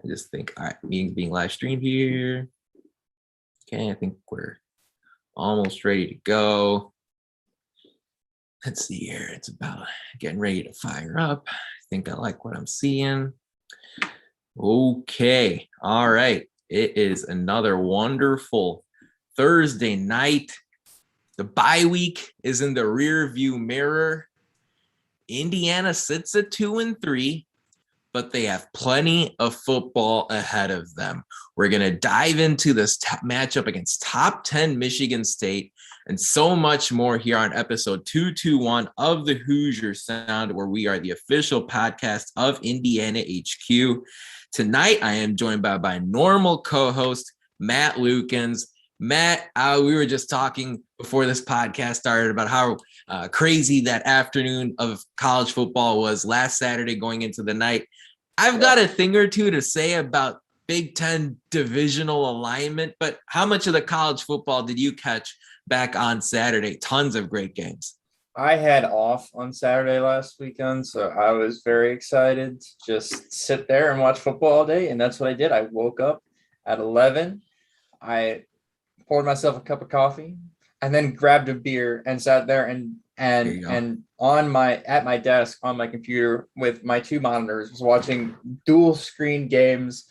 I just think, all right, meeting's being live streamed here. Okay, I think we're almost ready to go. Let's see here. It's about getting ready to fire up. I think I like what I'm seeing. Okay. All right. It is another wonderful Thursday night. The bye week is in the rear view mirror. Indiana sits at 2-3, but they have plenty of football ahead of them. We're going to dive into this matchup against top 10 Michigan State and so much more here on episode 221 of the Hoosier Sound, where we are the official podcast of Indiana HQ. Tonight, I am joined by my normal co-host, Matt Lukens. Matt, we were just talking before this podcast started about how crazy that afternoon of college football was last Saturday going into the night. I've got a thing or two to say about Big Ten divisional alignment, but how much of the college football did you catch back on Saturday? Tons of great games. I had off on Saturday last weekend, so I was very excited to just sit there and watch football all day, and that's what I did. I woke up at 11. I poured myself a cup of coffee and then grabbed a beer and sat there and on my desk on my computer with my two monitors was watching dual screen games.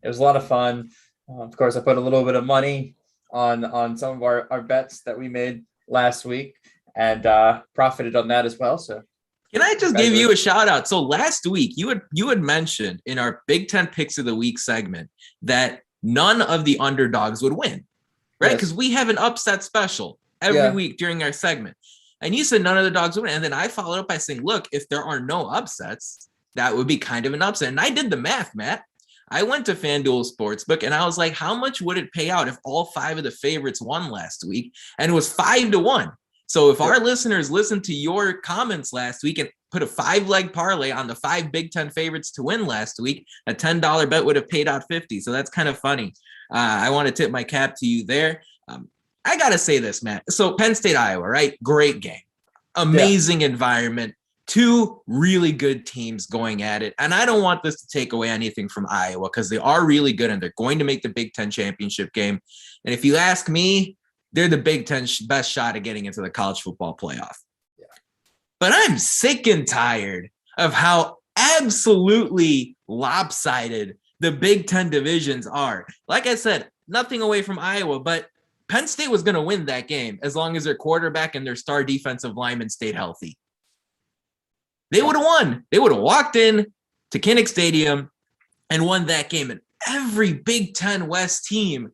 It was a lot of fun. Of course, I put a little bit of money on some of our bets that we made last week and profited on that as well. So can I just give you a shout out? So last week you had mentioned in our Big Ten Picks of the Week segment that none of the underdogs would win, right? Because we have an upset special every week during our segment. And you said none of the dogs would win. And then I followed up by saying, look, if there are no upsets, that would be kind of an upset. And I did the math, Matt. I went to FanDuel Sportsbook and I was like, how much would it pay out if all five of the favorites won last week? And it was 5-1. So if our listeners listened to your comments last week and put a 5-leg parlay on the 5 Big Ten favorites to win last week, a $10 bet would have paid out 50. So that's kind of funny. I want to tip my cap to you there. I got to say this, Matt. So Penn State, Iowa, right? Great game. Amazing environment. Two really good teams going at it. And I don't want this to take away anything from Iowa because they are really good and they're going to make the Big Ten championship game. And if you ask me, they're the Big Ten best shot at getting into the college football playoff. Yeah. But I'm sick and tired of how absolutely lopsided the Big Ten divisions are. Like I said, nothing away from Iowa, but Penn State was going to win that game as long as their quarterback and their star defensive lineman stayed healthy. They would have won. They would have walked in to Kinnick Stadium and won that game. And every Big Ten West team,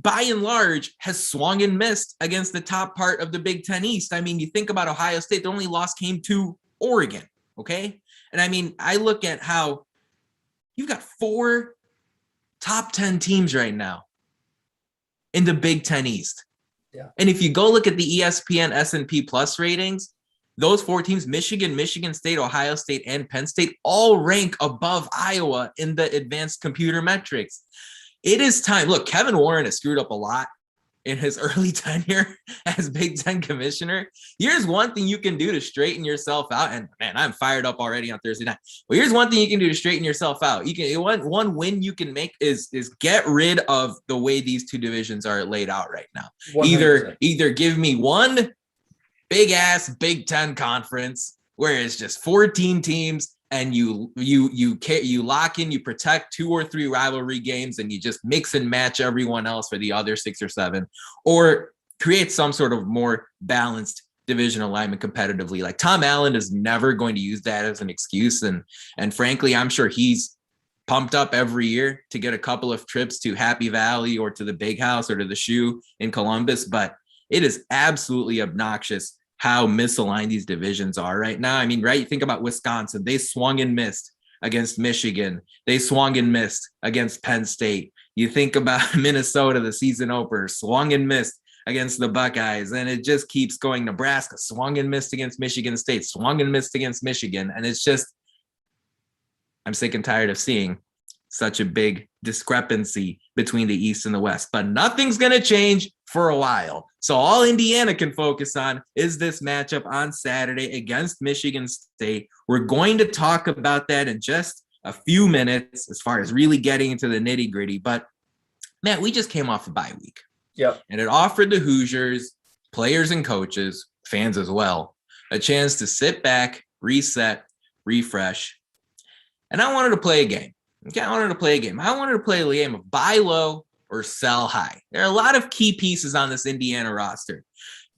by and large, has swung and missed against the top part of the Big Ten East. I mean, you think about Ohio State, their only loss came to Oregon, okay? And I mean, I look at how you've got 4 top 10 teams right now in the Big Ten East. Yeah. And if you go look at the ESPN S&P Plus ratings, those 4 teams, Michigan, Michigan State, Ohio State, and Penn State, all rank above Iowa in the advanced computer metrics. It is time. Look, Kevin Warren has screwed up a lot in his early tenure as Big Ten commissioner. Here's one thing you can do to straighten yourself out. And man, I'm fired up already on Thursday night. Well, here's one thing you can do to straighten yourself out. You can one win you can make is get rid of the way these two divisions are laid out right now. 100%. Either give me one big ass Big Ten conference where it's just 14 teams and you lock in, you protect 2 or 3 rivalry games and you just mix and match everyone else for the other 6 or 7, or create some sort of more balanced division alignment competitively. Like Tom Allen is never going to use that as an excuse. And frankly, I'm sure he's pumped up every year to get a couple of trips to Happy Valley or to the Big House or to the Shoe in Columbus, but it is absolutely obnoxious how misaligned these divisions are right now. I mean, right, you think about Wisconsin, they swung and missed against Michigan. They swung and missed against Penn State. You think about Minnesota, the season opener, swung and missed against the Buckeyes, and it just keeps going. Nebraska swung and missed against Michigan State, swung and missed against Michigan, and it's just, I'm sick and tired of seeing such a big discrepancy between the East and the West. But nothing's going to change for a while. So all Indiana can focus on is this matchup on Saturday against Michigan State. We're going to talk about that in just a few minutes as far as really getting into the nitty gritty. But Matt, we just came off a bye week. Yep. And it offered the Hoosiers, players and coaches, fans as well, a chance to sit back, reset, refresh. And I wanted to play a game. Okay, I wanted to play a game of buy low or sell high. There are a lot of key pieces on this Indiana roster.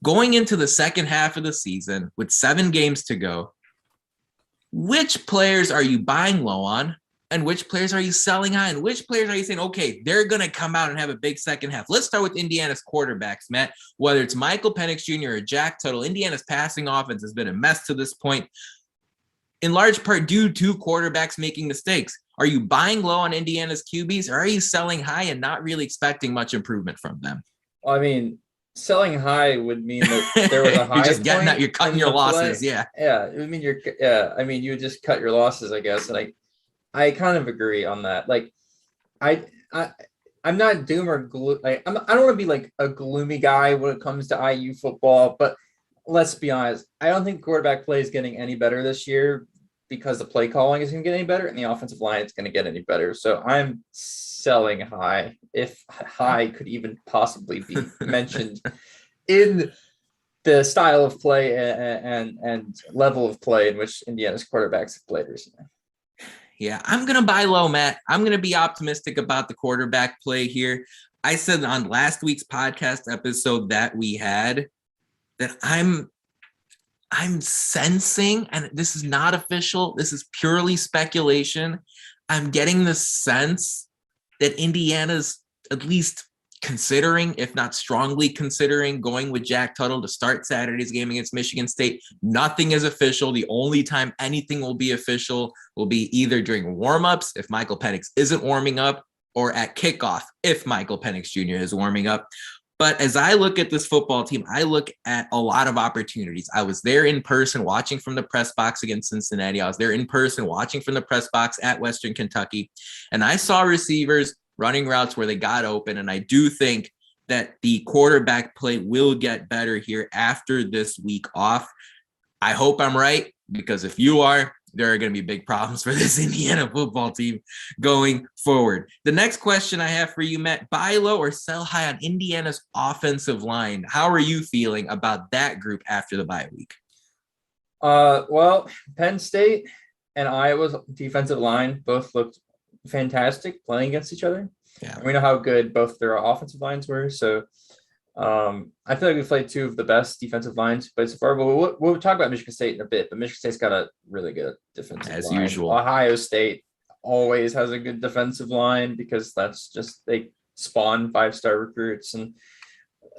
Going into the second half of the season with 7 games to go, which players are you buying low on? And which players are you selling high? And which players are you saying, okay, they're going to come out and have a big second half? Let's start with Indiana's quarterbacks, Matt. Whether it's Michael Penix Jr. or Jack Tuttle, Indiana's passing offense has been a mess to this point, in large part due to quarterbacks making mistakes. Are you buying low on Indiana's QBs, or are you selling high and not really expecting much improvement from them? Well, I mean, selling high would mean that there was a high. You're just getting out, you're cutting your losses. Yeah. Yeah. I mean, you would just cut your losses, I guess. And I kind of agree on that. Like, I'm not doom or gloom. I don't want to be like a gloomy guy when it comes to IU football, but let's be honest. I don't think quarterback play is getting any better this year because the play calling is going to get any better and the offensive line is going to get any better. So I'm selling high, if high could even possibly be mentioned in the style of play and level of play in which Indiana's quarterbacks have played recently. Yeah, I'm going to buy low, Matt. I'm going to be optimistic about the quarterback play here. I said on last week's podcast episode that we had that I'm sensing, and this is not official, this is purely speculation, I'm getting the sense that Indiana's at least considering, if not strongly considering, going with Jack Tuttle to start Saturday's game against Michigan State. Nothing is official. The only time anything will be official will be either during warmups if Michael Penix isn't warming up, or at kickoff if Michael Penix Jr. is warming up. But as I look at this football team, I look at a lot of opportunities. I was there in person watching from the press box against Cincinnati. I was there in person watching from the press box at Western Kentucky. And I saw receivers running routes where they got open. And I do think that the quarterback play will get better here after this week off. I hope I'm right, because if you are, there are going to be big problems for this Indiana football team going forward. The next question I have for you, Matt, buy low or sell high on Indiana's offensive line. How are you feeling about that group after the bye week? Well, Penn State and Iowa's defensive line both looked fantastic playing against each other. Yeah. We know how good both their offensive lines were. So I feel like we played 2 of the best defensive lines played so far, but we'll talk about Michigan State in a bit, but Michigan State's got a really good defensive line. As usual. Ohio State always has a good defensive line because that's just, they spawn 5-star recruits. And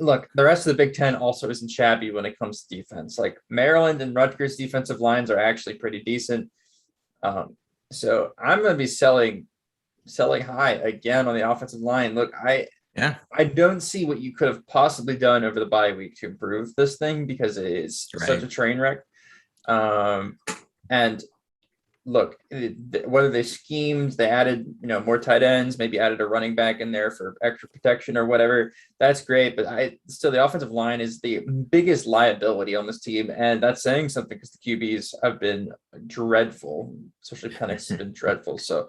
look, the rest of the Big Ten also isn't shabby when it comes to defense. Like Maryland and Rutgers defensive lines are actually pretty decent. So I'm going to be selling high again on the offensive line. Look, I don't see what you could have possibly done over the bye week to improve this thing because it is such a train wreck. And look, whether they schemed, they added, more tight ends, maybe added a running back in there for extra protection or whatever. That's great. But still, the offensive line is the biggest liability on this team. And that's saying something because the QBs have been dreadful, especially Penix has been dreadful. So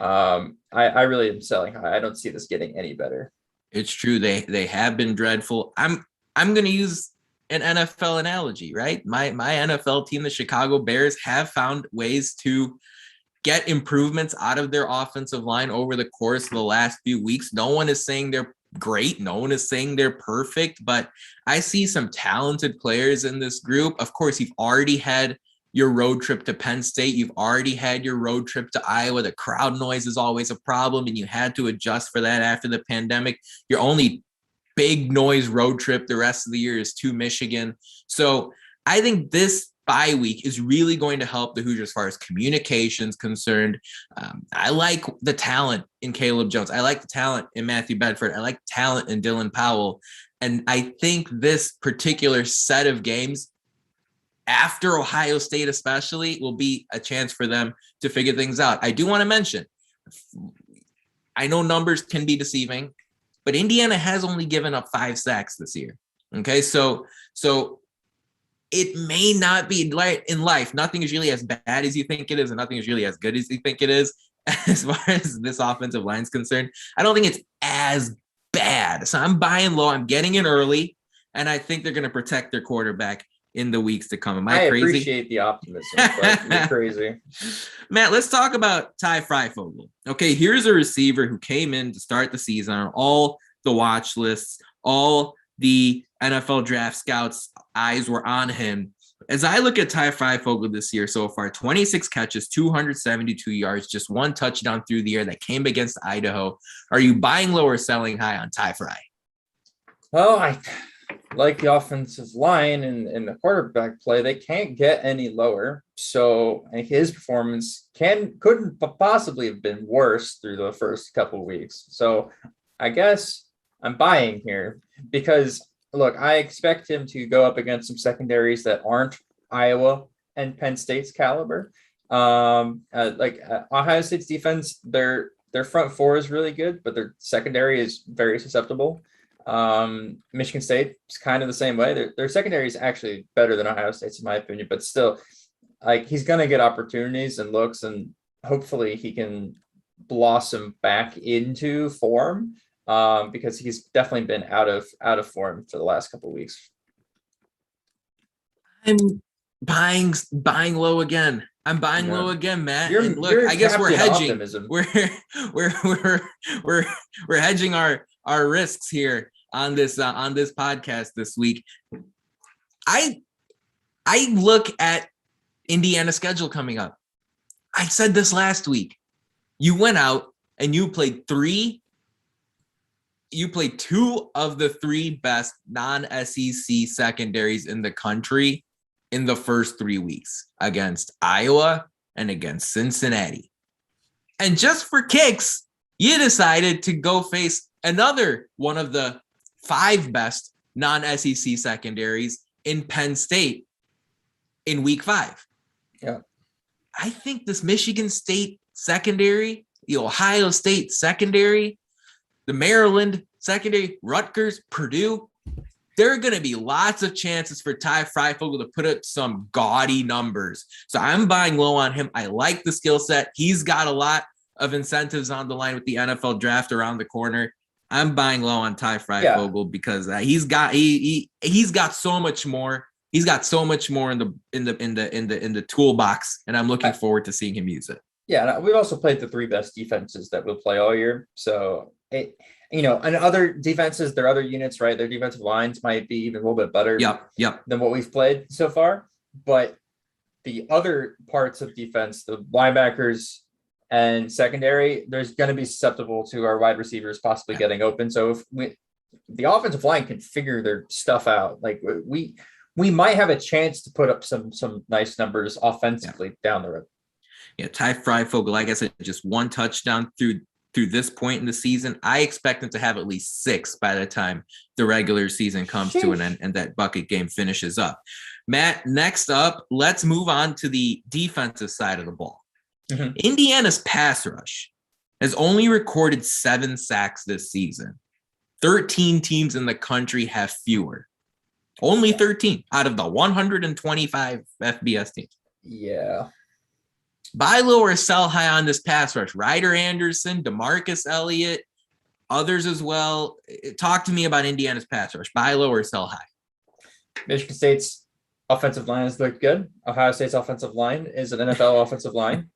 I really am selling high. I don't see this getting any better. It's true. They have been dreadful. I'm going to use an NFL analogy, right? My NFL team, the Chicago Bears, have found ways to get improvements out of their offensive line over the course of the last few weeks. No one is saying they're great. No one is saying they're perfect, but I see some talented players in this group. Of course, you've already had your road trip to Penn State. You've already had your road trip to Iowa. The crowd noise is always a problem, and you had to adjust for that after the pandemic. Your only big noise road trip the rest of the year is to Michigan. So I think this bye week is really going to help the Hoosiers as far as communication's concerned. I like the talent in Caleb Jones. I like the talent in Matthew Bedford. I like talent in Dylan Powell. And I think this particular set of games after Ohio State especially will be a chance for them to figure things out. I do want to mention, I know numbers can be deceiving, but Indiana has only given up 5 sacks this year. Okay, so it may not be like in life. Nothing is really as bad as you think it is, and nothing is really as good as you think it is. As far as this offensive line is concerned, I don't think it's as bad. So I'm buying low. I'm getting in early, and I think they're going to protect their quarterback in the weeks to come. Am I crazy? Appreciate the optimism, but you're crazy. Matt, let's talk about Ty Freifogel. Okay, here's a receiver who came in to start the season on all the watch lists, all the NFL draft scouts' eyes were on him. As I look at Ty Freifogel this year so far, 26 catches, 272 yards, just one touchdown through the air that came against Idaho. Are you buying low or selling high on Ty Fry? Well, I like the offensive line and the quarterback play. They can't get any lower. So his performance couldn't possibly have been worse through the first couple of weeks. So I guess I'm buying here because look, I expect him to go up against some secondaries that aren't Iowa and Penn State's caliber. Ohio State's defense, their front four is really good, but their secondary is very susceptible. Michigan State is kind of the same way. Their secondary is actually better than Ohio State's in my opinion, but still, like he's going to get opportunities and looks, and hopefully he can blossom back into form. Because he's definitely been out of form for the last couple of weeks. I'm buying low again. I'm buying low again, Matt. And look, I guess we're hedging. Optimism. We're hedging our risks here on this podcast this week. I look at Indiana's schedule coming up. I said this last week. You went out and you played two of the three best non-SEC secondaries in the country in the first 3 weeks against Iowa and against Cincinnati. And just for kicks, you decided to go face another one of the 5 best non-SEC secondaries in Penn State in week 5. Yeah. I think this Michigan State secondary, the Ohio State secondary, the Maryland secondary, Rutgers, Purdue, there are going to be lots of chances for Ty Freifogel to put up some gaudy numbers. So I'm buying low on him. I like the skill set. He's got a lot of incentives on the line with the NFL draft around the corner. I'm buying low on Ty Freifogel because he's got so much more. He's got so much more in the toolbox, and I'm looking forward to seeing him use it. Yeah, we've also played the 3 best defenses that we'll play all year. So, and other defenses, their other units, right? Their defensive lines might be even a little bit better than what we've played so far. But the other parts of defense, the linebackers and secondary, there's going to be susceptible to our wide receivers possibly getting open. So if the offensive line can figure their stuff out, like we might have a chance to put up some nice numbers offensively down the road. Yeah, Ty Freifogel, like I said, just one touchdown through this point in the season. I expect him to have at least 6 by the time the regular season comes to an end and that bucket game finishes up. Matt, next up, let's move on to the defensive side of the ball. Mm-hmm. Indiana's pass rush has only recorded 7 sacks this season. 13 teams in the country have fewer. Only 13 out of the 125 FBS teams. Yeah. Buy low or sell high on this pass rush. Ryder Anderson, DeMarcus Elliott, others as well. Talk to me about Indiana's pass rush. Buy low or sell high. Michigan State's offensive line has looked good. Ohio State's offensive line is an NFL offensive line.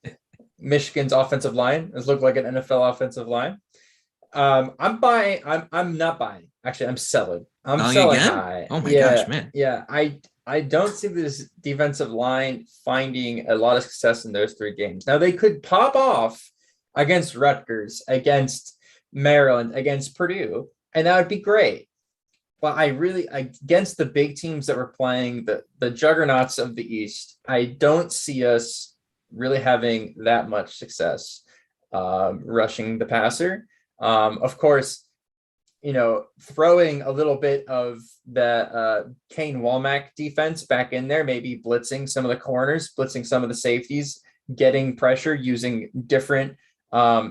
Michigan's offensive line has looked like an NFL offensive line. I'm buying. I'm not buying. Actually, I'm selling. I'm selling again? high. Oh my gosh, man. Yeah, I don't see this defensive line finding a lot of success in those 3 games. Now, they could pop off against Rutgers, against Maryland, against Purdue, and that would be great. But against the big teams that we're playing, the juggernauts of the East, I don't see us really having that much success rushing the passer. Of course, throwing a little bit of the Kane Womack defense back in there, maybe blitzing some of the corners, blitzing some of the safeties, getting pressure using different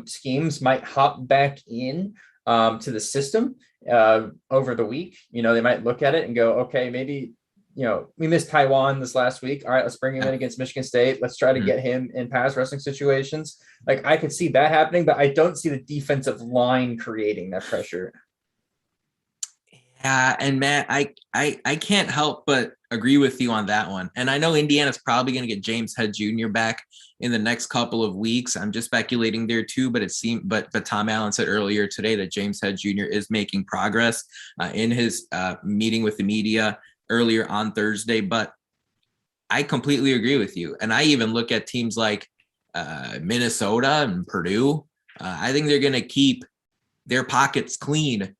schemes might hop back in to the system over the week. They might look at it and go, okay, maybe we missed Taiwan this last week. All right, let's bring him in against Michigan State. Let's try to get him in pass rushing situations. Like, I could see that happening, but I don't see the defensive line creating that pressure. Yeah, and Matt, I can't help but agree with you on that one. And I know Indiana's probably going to get James Head Jr. back in the next couple of weeks. I'm just speculating there too, but but Tom Allen said earlier today that James Head Jr. is making progress in his meeting with the media earlier on Thursday. But I completely agree with you. And I even look at teams like Minnesota and Purdue. I think they're going to keep their pockets clean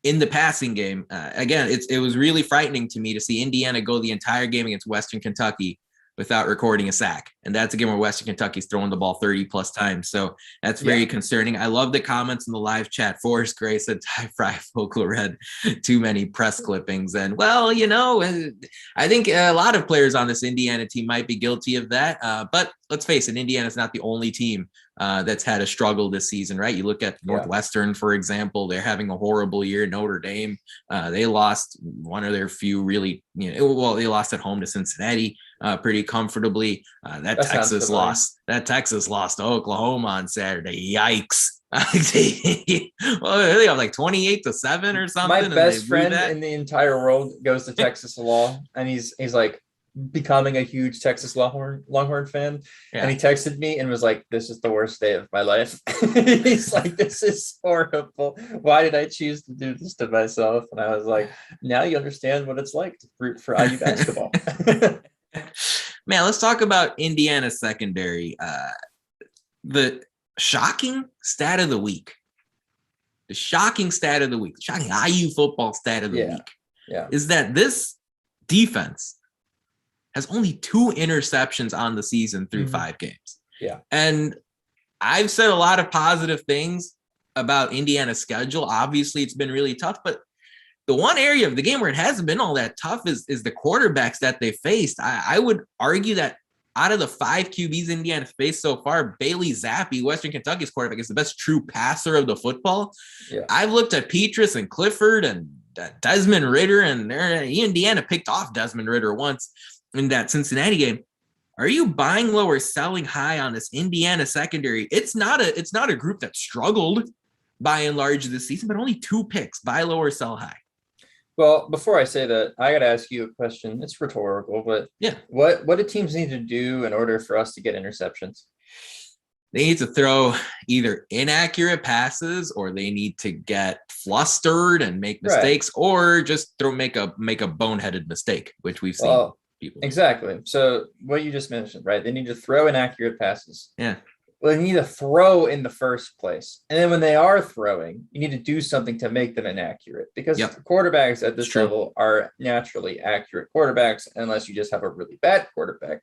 in the passing game. Again, it was really frightening to me to see Indiana go the entire game against Western Kentucky without recording a sack. And that's a game where Western Kentucky's throwing the ball 30 plus times. So that's very concerning. I love the comments in the live chat. Forrest Gray said Ty Fry Folklore read too many press clippings. And well, I think a lot of players on this Indiana team might be guilty of that. But let's face it, Indiana's not the only team that's had a struggle this season, right? You look at Northwestern, for example, they're having a horrible year. Notre Dame, they lost one of their few really, they lost at home to Cincinnati pretty comfortably. That Texas lost to Oklahoma on Saturday. Yikes. They have like 28-7 or something. My best friend in the entire world goes to Texas law, and he's like becoming a huge Texas Longhorn fan. Yeah. And he texted me and was like, "This is the worst day of my life." He's like, "This is horrible. Why did I choose to do this to myself?" And I was like, "Now you understand what it's like to root for IU basketball." Man, let's talk about Indiana secondary. The shocking stat of the week. The shocking IU football stat of the week is that this defense has only 2 interceptions on the season through 5 games. Yeah. And I've said a lot of positive things about Indiana's schedule. Obviously, it's been really tough, but the one area of the game where it hasn't been all that tough is the quarterbacks that they faced. I would argue that out of the 5 QBs Indiana faced so far, Bailey Zappi, Western Kentucky's quarterback, is the best true passer of the football. Yeah. I've looked at Petrus and Clifford and Desmond Ritter, and Indiana picked off Desmond Ritter once in that Cincinnati game. Are you buying low or selling high on this Indiana secondary? It's not a group that struggled by and large this season, but only 2 picks. Buy low or sell high. Well, before I say that, I got to ask you a question. It's rhetorical, but what do teams need to do in order for us to get interceptions? They need to throw either inaccurate passes, or they need to get flustered and make mistakes, or just make a boneheaded mistake, which we've seen people. Exactly. So what you just mentioned, right? They need to throw inaccurate passes. Yeah. Well, they need to throw in the first place. And then when they are throwing, you need to do something to make them inaccurate, because quarterbacks at this level are naturally accurate quarterbacks, unless you just have a really bad quarterback.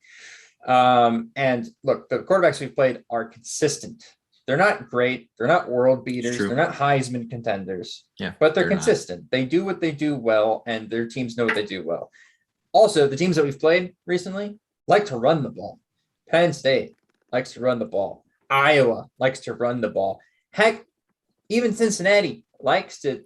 And look, the quarterbacks we've played are consistent. They're not great. They're not world beaters. They're not Heisman contenders, but they're consistent. Not. They do what they do well, and their teams know what they do well. Also, the teams that we've played recently like to run the ball. Penn State likes to run the ball. Iowa likes to run the ball. Heck, even Cincinnati likes to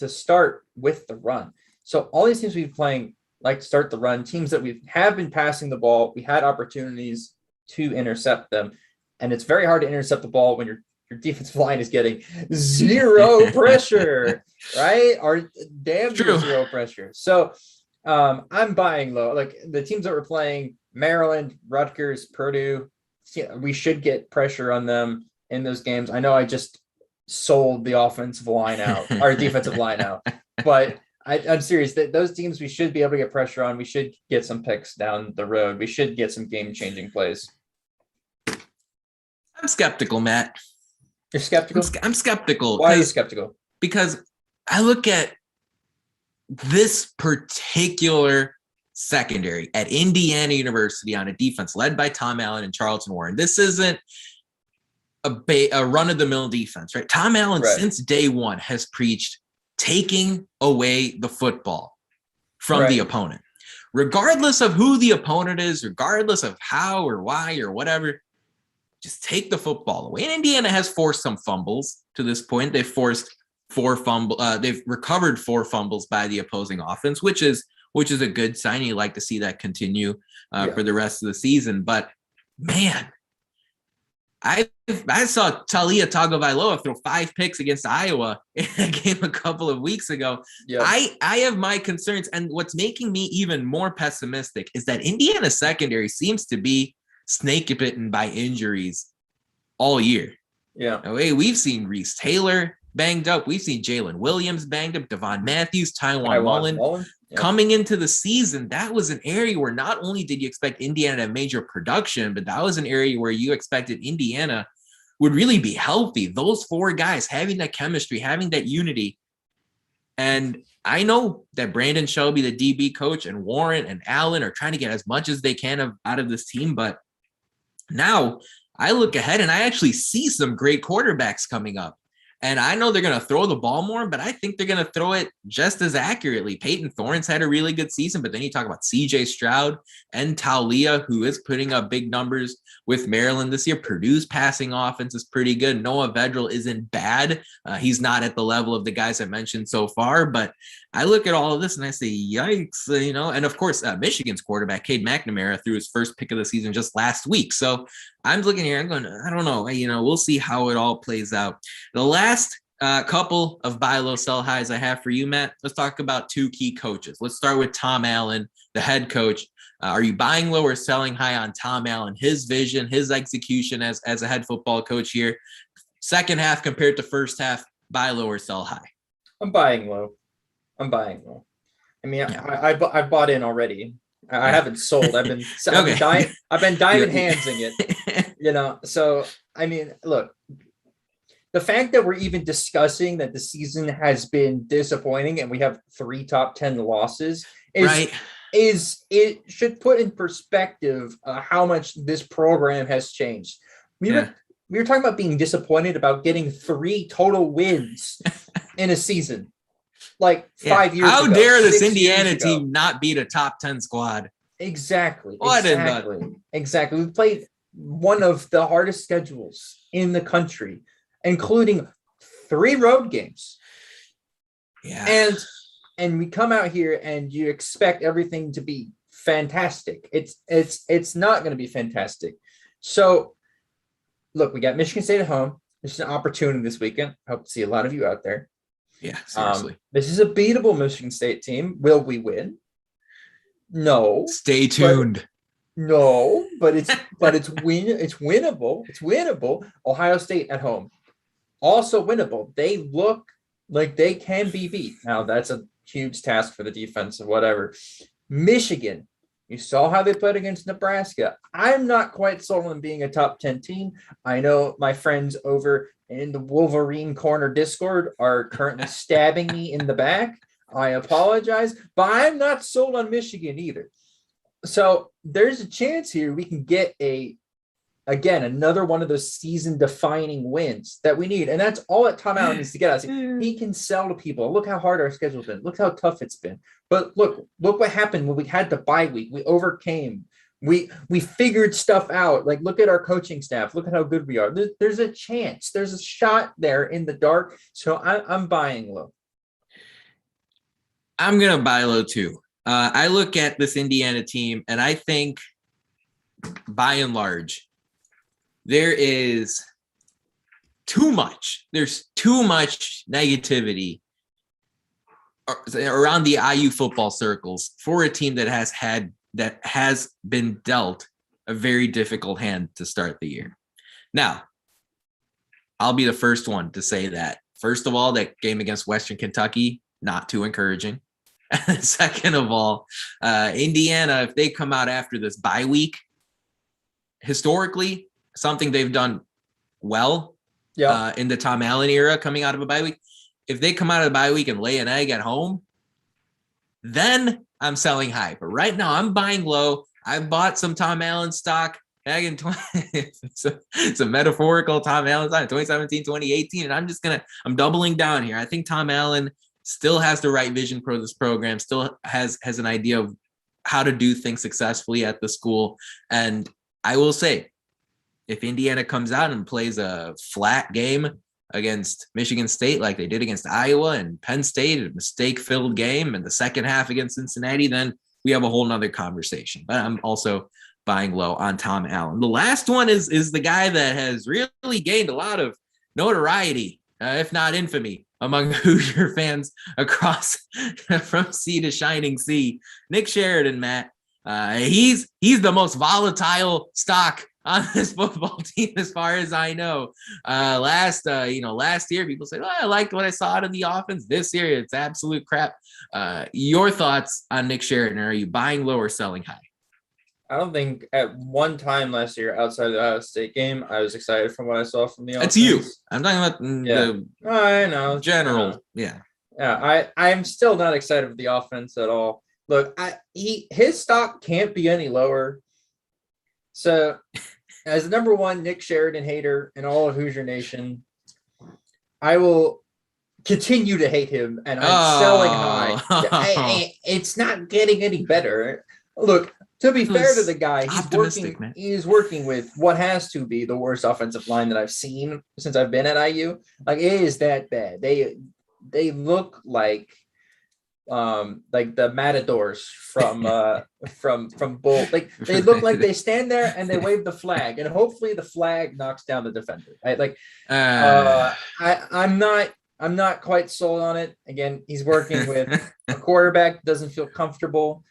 start with the run. So all these teams we've been playing like to start the run. Teams that we have been passing the ball, we had opportunities to intercept them. And it's very hard to intercept the ball when your defensive line is getting zero pressure, right? Or damn zero pressure. So I'm buying low. Like the teams that we're playing, Maryland, Rutgers, Purdue, we should get pressure on them in those games. I know I just sold the offensive line out, our defensive line out, but I'm serious that those teams we should be able to get pressure on. We should get some picks down the road. We should get some game-changing plays. I'm skeptical, Matt. You're skeptical? I'm skeptical. Why are you skeptical? Because I look at this particular secondary at Indiana University on a defense led by Tom Allen and Charlton Warren. This isn't a run-of-the-mill defense, right? Tom Allen, since day one, has preached taking away the football from the opponent. Regardless of who the opponent is, regardless of how or why or whatever, just take the football away. And Indiana has forced some fumbles to this point. They've forced they've recovered 4 fumbles by the opposing offense, which is which is a good sign. You like to see that continue for the rest of the season. But man, I saw Talia Tagovailoa throw 5 picks against Iowa in a game a couple of weeks ago. Yep. I have my concerns, and what's making me even more pessimistic is that Indiana secondary seems to be snake bitten by injuries all year. Yeah. We've seen Reese Taylor banged up. We've seen Jalen Williams banged up, Devon Matthews, Taiwan Mullen. Yep. Coming into the season, that was an area where not only did you expect Indiana to have major production, but that was an area where you expected Indiana would really be healthy. Those 4 guys having that chemistry, having that unity. And I know that Brandon Shelby, the DB coach, and Warren and Allen are trying to get as much as they can out of this team. But now I look ahead and I actually see some great quarterbacks coming up. And I know they're going to throw the ball more, but I think they're going to throw it just as accurately. Peyton Thorne's had a really good season, but then you talk about CJ Stroud and Talia, who is putting up big numbers with Maryland this year. Purdue's passing offense is pretty good. Noah Vedral isn't bad. He's not at the level of the guys I mentioned so far, but I look at all of this and I say, yikes, and of course, Michigan's quarterback, Cade McNamara, threw his first pick of the season just last week. So I'm looking here, I'm going, I don't know, we'll see how it all plays out. The last couple of buy low, sell highs I have for you, Matt. Let's talk about 2 key coaches. Let's start with Tom Allen, the head coach. Are you buying low or selling high on Tom Allen, his vision, his execution as a head football coach here? Second half compared to first half, buy low or sell high? I'm buying low. I mean, I bought in already. I haven't sold. I've been diamond handsing it. So I mean, look, the fact that we're even discussing that the season has been disappointing and we have 3 top 10 losses is it should put in perspective how much this program has changed. We were talking about being disappointed about getting 3 total wins in a season. Like 5 years ago. How dare this Indiana team not beat a top 10 squad? Exactly. Exactly. We played one of the hardest schedules in the country, including 3 road games. Yeah. And we come out here and you expect everything to be fantastic. It's not going to be fantastic. So look, we got Michigan State at home. There's an opportunity this weekend. I hope to see a lot of you out there. Yeah, seriously. This is a beatable Michigan State team. Will we win? No. Stay tuned. But it's winnable. It's winnable. Ohio State at home, also winnable. They look like they can be beat. Now that's a huge task for the defense or whatever. Michigan, you saw how they played against Nebraska. I'm not quite sold on being a top 10 team. I know my friends over in the Wolverine Corner Discord are currently stabbing me in the back. I apologize, but I'm not sold on Michigan either. So there's a chance here we can get another one of those season-defining wins that we need. And that's all that Tom Allen needs to get us. He can sell to people. Look how hard our schedule's been. Look how tough it's been. But look what happened when we had the bye week. We overcame. We figured stuff out. Like, look at our coaching staff. Look at how good we are. There's a chance. There's a shot there in the dark. So I'm buying low. I'm going to buy low too. I look at this Indiana team and I think by and large, there is too much. There's too much negativity around the IU football circles for a team that has been dealt a very difficult hand to start the year. Now, I'll be the first one to say that. First of all, that game against Western Kentucky, not too encouraging. And second of all, Indiana, if they come out after this bye week, historically, something they've done well in the Tom Allen era coming out of a bye week. If they come out of the bye week and lay an egg at home, then I'm selling high. But right now I'm buying low. I bought some Tom Allen stock back in it's a metaphorical Tom Allen stock in 2017, 2018. And I'm doubling down here. I think Tom Allen still has the right vision for this program, still has an idea of how to do things successfully at the school. And I will say, if Indiana comes out and plays a flat game, against Michigan State like they did against Iowa and Penn State, a mistake-filled game, and the second half against Cincinnati, then we have a whole nother conversation. But I'm also buying low on Tom Allen. The last one is the guy that has really gained a lot of notoriety, if not infamy, among Hoosier fans across from sea to shining sea. Nick Sheridan, Matt. He's the most volatile stock on this football team, as far as I know. Last year, people said, "Oh, I liked what I saw out of the offense." This year, it's absolute crap. Your thoughts on Nick Sheridan? Are you buying low or selling high? I don't think at one time last year outside of the Ohio State game, I was excited from what I saw from the offense. It's you. I'm talking about the I know. general. Yeah. I'm still not excited for the offense at all. Look, his stock can't be any lower. So, as the number one Nick Sheridan hater in all of Hoosier Nation, I will continue to hate him, and I'm selling high. It's not getting any better. Look, to be fair to the guy, he's working with what has to be the worst offensive line that I've seen since I've been at IU. Like, it is that bad. They look like the matadors from Bull. Like, they look like they stand there and they wave the flag, and hopefully the flag knocks down the defender. Right? I'm not quite sold on it. Again, he's working with a quarterback that doesn't feel comfortable.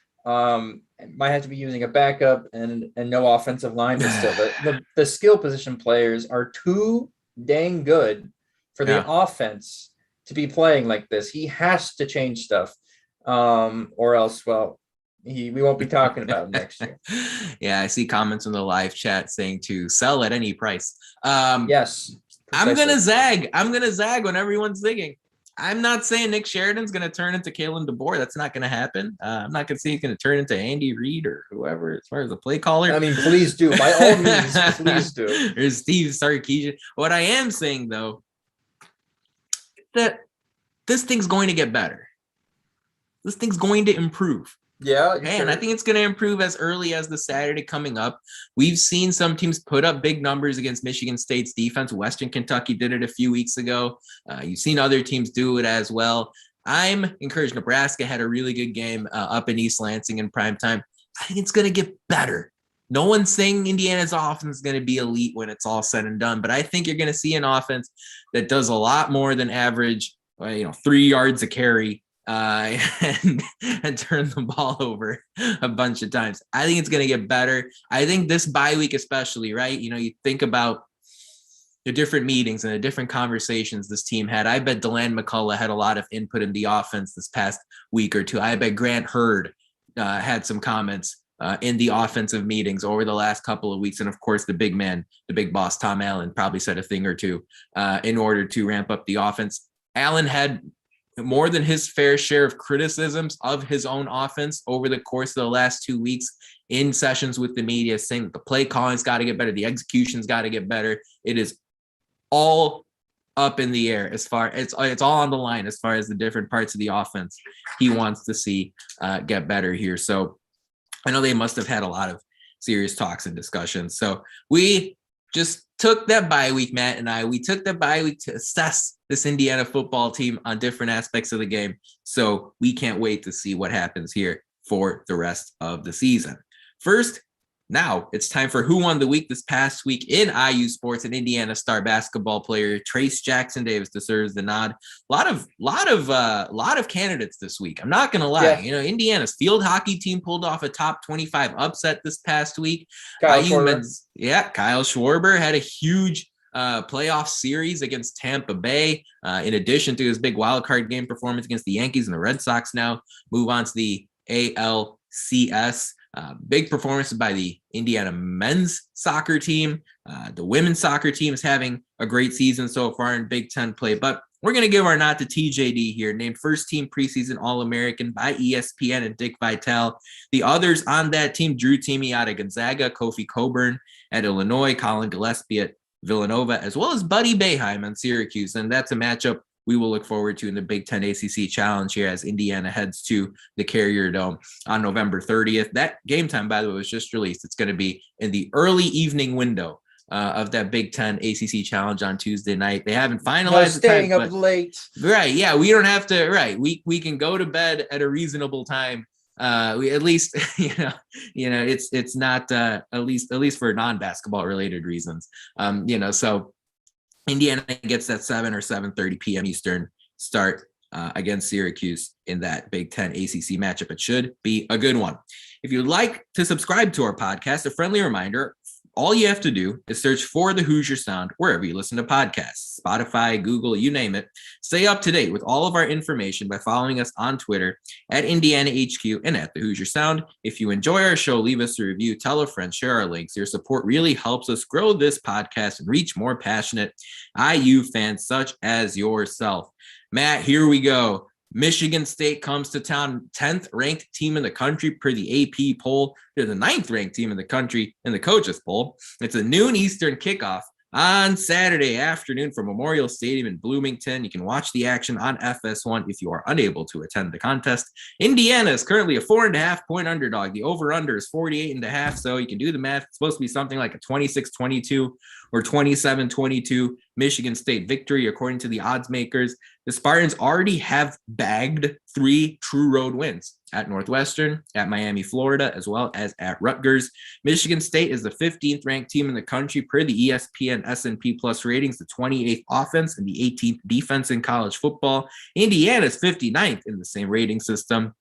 Might have to be using a backup and no offensive line, but still the skill position players are too dang good for the offense to be playing like this. He has to change stuff, or else, we won't be talking about him next year. Yeah, I see comments in the live chat saying to sell at any price. Yes, precisely. I'm gonna zag when everyone's zigging. I'm not saying Nick Sheridan's going to turn into Kalen DeBoer. That's not going to happen. I'm not going to say he's going to turn into Andy Reid or whoever as far as the play caller. I mean, please do. By all means, please do. Or Steve Sarkisian. What I am saying, though, that this thing's going to get better. This thing's going to improve. Yeah. Okay, and I think it's going to improve as early as the Saturday coming up. We've seen some teams put up big numbers against Michigan State's defense. Western Kentucky did it a few weeks ago. You've seen other teams do it as well. I'm encouraged. Nebraska had a really good game up in East Lansing in prime time. I think it's going to get better. No one's saying Indiana's offense is going to be elite when it's all said and done, but I think you're going to see an offense that does a lot more than average, 3 yards a carry. And turn the ball over a bunch of times. I think it's going to get better. I think this bye week especially, right? You think about the different meetings and the different conversations this team had. I bet DeLand McCullough had a lot of input in the offense this past week or two. I bet Grant Hurd had some comments in the offensive meetings over the last couple of weeks. And of course, the big man, the big boss, Tom Allen, probably said a thing or two in order to ramp up the offense. Allen had more than his fair share of criticisms of his own offense over the course of the last 2 weeks in sessions with the media, saying that the play calling's got to get better, the execution's got to get better. It is all up in the air as far it's all on the line as far as the different parts of the offense he wants to see get better here. So I know they must have had a lot of serious talks and discussions. So we just took that bye week, Matt and we took that bye week to assess this Indiana football team on different aspects of the game. So we can't wait to see what happens here for the rest of the season. First, now it's time for Who Won the Week this past week in IU sports. An Indiana star basketball player, Trace Jackson Davis, deserves the nod. A lot of candidates this week. I'm not gonna lie. Yeah. Indiana's field hockey team pulled off a top 25 upset this past week. Kyle Schwarber had a huge playoff series against Tampa Bay. In addition to his big wild card game performance against the Yankees and the Red Sox, now move on to the ALCS. Big performances by the Indiana men's soccer team. The women's soccer team is having a great season so far in Big Ten play, but we're going to give our nod to TJD here, named first team preseason All-American by ESPN and Dick Vitale. The others on that team, Drew Timme out of Gonzaga, Kofi Coburn at Illinois, Colin Gillespie at Villanova, as well as Buddy Boeheim on Syracuse. And that's a matchup we will look forward to in the Big Ten ACC Challenge here as Indiana heads to the Carrier Dome on November 30th. That game time, by the way, was just released. It's going to be in the early evening window of that Big Ten ACC Challenge on Tuesday night. They haven't finalized No the staying time, up late. Right. Yeah. We don't have to. Right. We can go to bed at a reasonable time. We at least, it's not at least for non-basketball related reasons. So Indiana gets that 7 or 7:30 p.m. Eastern start against Syracuse in that Big Ten ACC matchup. It should be a good one. If you'd like to subscribe to our podcast, a friendly reminder, all you have to do is search for the Hoosier Sound wherever you listen to podcasts, Spotify, Google, you name it. Stay up to date with all of our information by following us on Twitter at Indiana HQ and at the Hoosier Sound. If you enjoy our show, leave us a review, tell a friend, share our links. Your support really helps us grow this podcast and reach more passionate IU fans such as yourself. Matt, here we go. Michigan State comes to town, 10th ranked team in the country per the AP poll. They're the 9th ranked team in the country in the coaches poll. It's a noon Eastern kickoff on Saturday afternoon from Memorial Stadium in Bloomington. You can watch the action on FS1 if you are unable to attend the contest. Indiana is currently a 4.5 point underdog. The over-under is 48.5, so you can do the math. It's supposed to be something like a 26-22 or 27-22 Michigan State victory, according to the odds makers. The Spartans already have bagged 3 true road wins at Northwestern, at Miami, Florida, as well as at Rutgers. Michigan State is the 15th ranked team in the country per the ESPN S&P Plus ratings, the 28th offense and the 18th defense in college football. Indiana is 59th in the same rating system,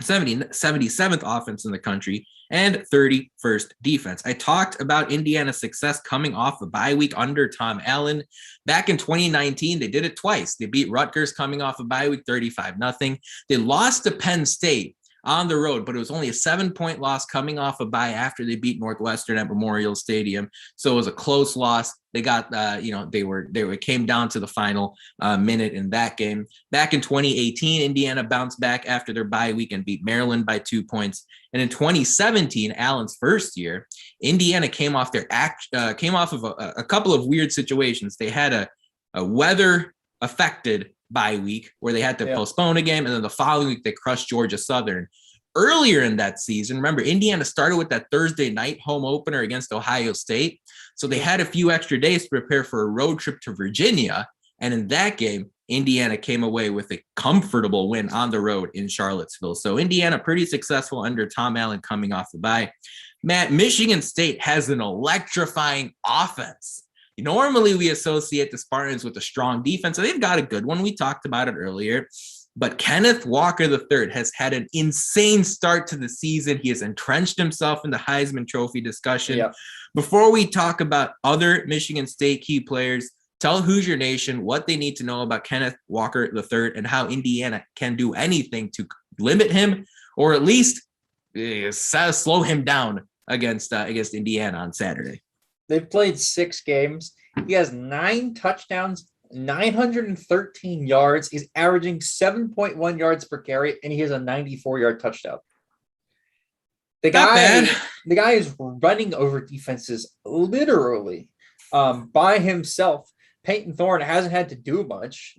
77th offense in the country, and 31st defense. I talked about Indiana's success coming off a bye week under Tom Allen. Back in 2019, they did it twice. They beat Rutgers coming off a bye week 35-0. They lost to Penn State on the road, but it was only a 7-point loss coming off a bye after they beat Northwestern at Memorial Stadium. So it was a close loss. They got, they came down to the final minute in that game. Back in 2018, Indiana bounced back after their bye week and beat Maryland by 2 points. And in 2017, Allen's first year, Indiana came off of a couple of weird situations. They had a weather affected bye week where they had to postpone a game, and then the following week they crushed Georgia Southern. Earlier in that season, remember, Indiana started with that Thursday night home opener against Ohio State, so they had a few extra days to prepare for a road trip to Virginia, and in that game, Indiana came away with a comfortable win on the road in Charlottesville. So Indiana pretty successful under Tom Allen coming off the bye. Matt, Michigan State has an electrifying offense. Normally, we associate the Spartans with a strong defense, and they've got a good one. We talked about it earlier. But Kenneth Walker III has had an insane start to the season. He has entrenched himself in the Heisman Trophy discussion. Yep. Before we talk about other Michigan State key players, tell Hoosier Nation what they need to know about Kenneth Walker III and how Indiana can do anything to limit him or at least slow him down against Indiana on Saturday. They've played 6 games. He has 9 touchdowns, 913 yards. He's averaging 7.1 yards per carry, and he has a 94-yard touchdown. The guy is running over defenses literally by himself. Peyton Thorne hasn't had to do much,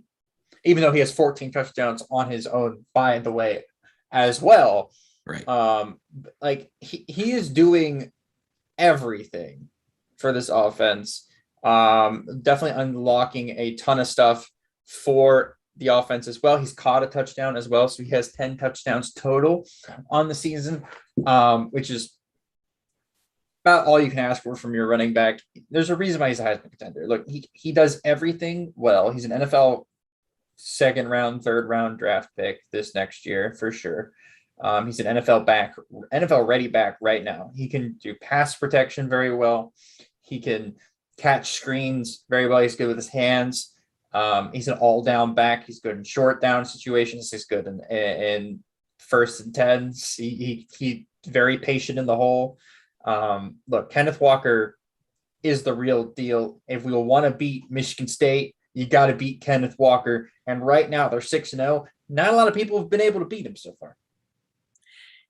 even though he has 14 touchdowns on his own, by the way, as well. Right. He is doing everything for this offense. Definitely unlocking a ton of stuff for the offense as well. He's caught a touchdown as well, so he has 10 touchdowns total on the season, which is about all you can ask for from your running back. There's a reason why he's a Heisman contender. Look, he does everything well. He's an NFL 2nd round, 3rd round draft pick this next year for sure. He's an NFL ready back right now. He can do pass protection very well. He can catch screens very well. He's good with his hands. He's an all-down back. He's good in short down situations. He's good in 1st and 10s. He's very patient in the hole. Look, Kenneth Walker is the real deal. If we want to beat Michigan State, you got to beat Kenneth Walker. And right now they're 6-0. Not a lot of people have been able to beat him so far.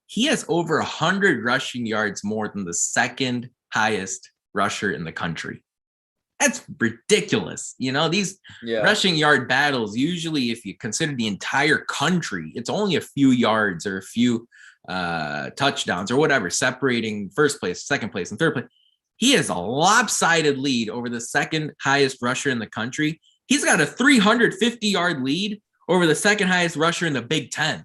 He has over 100 rushing yards more than the 2nd highest rusher in the country. That's ridiculous. These rushing yard battles, usually if you consider the entire country, it's only a few yards or a few touchdowns or whatever separating 1st place, 2nd place, and 3rd place. He has a lopsided lead over the second highest rusher in the country. He's got a 350-yard lead over the second highest rusher in the Big Ten.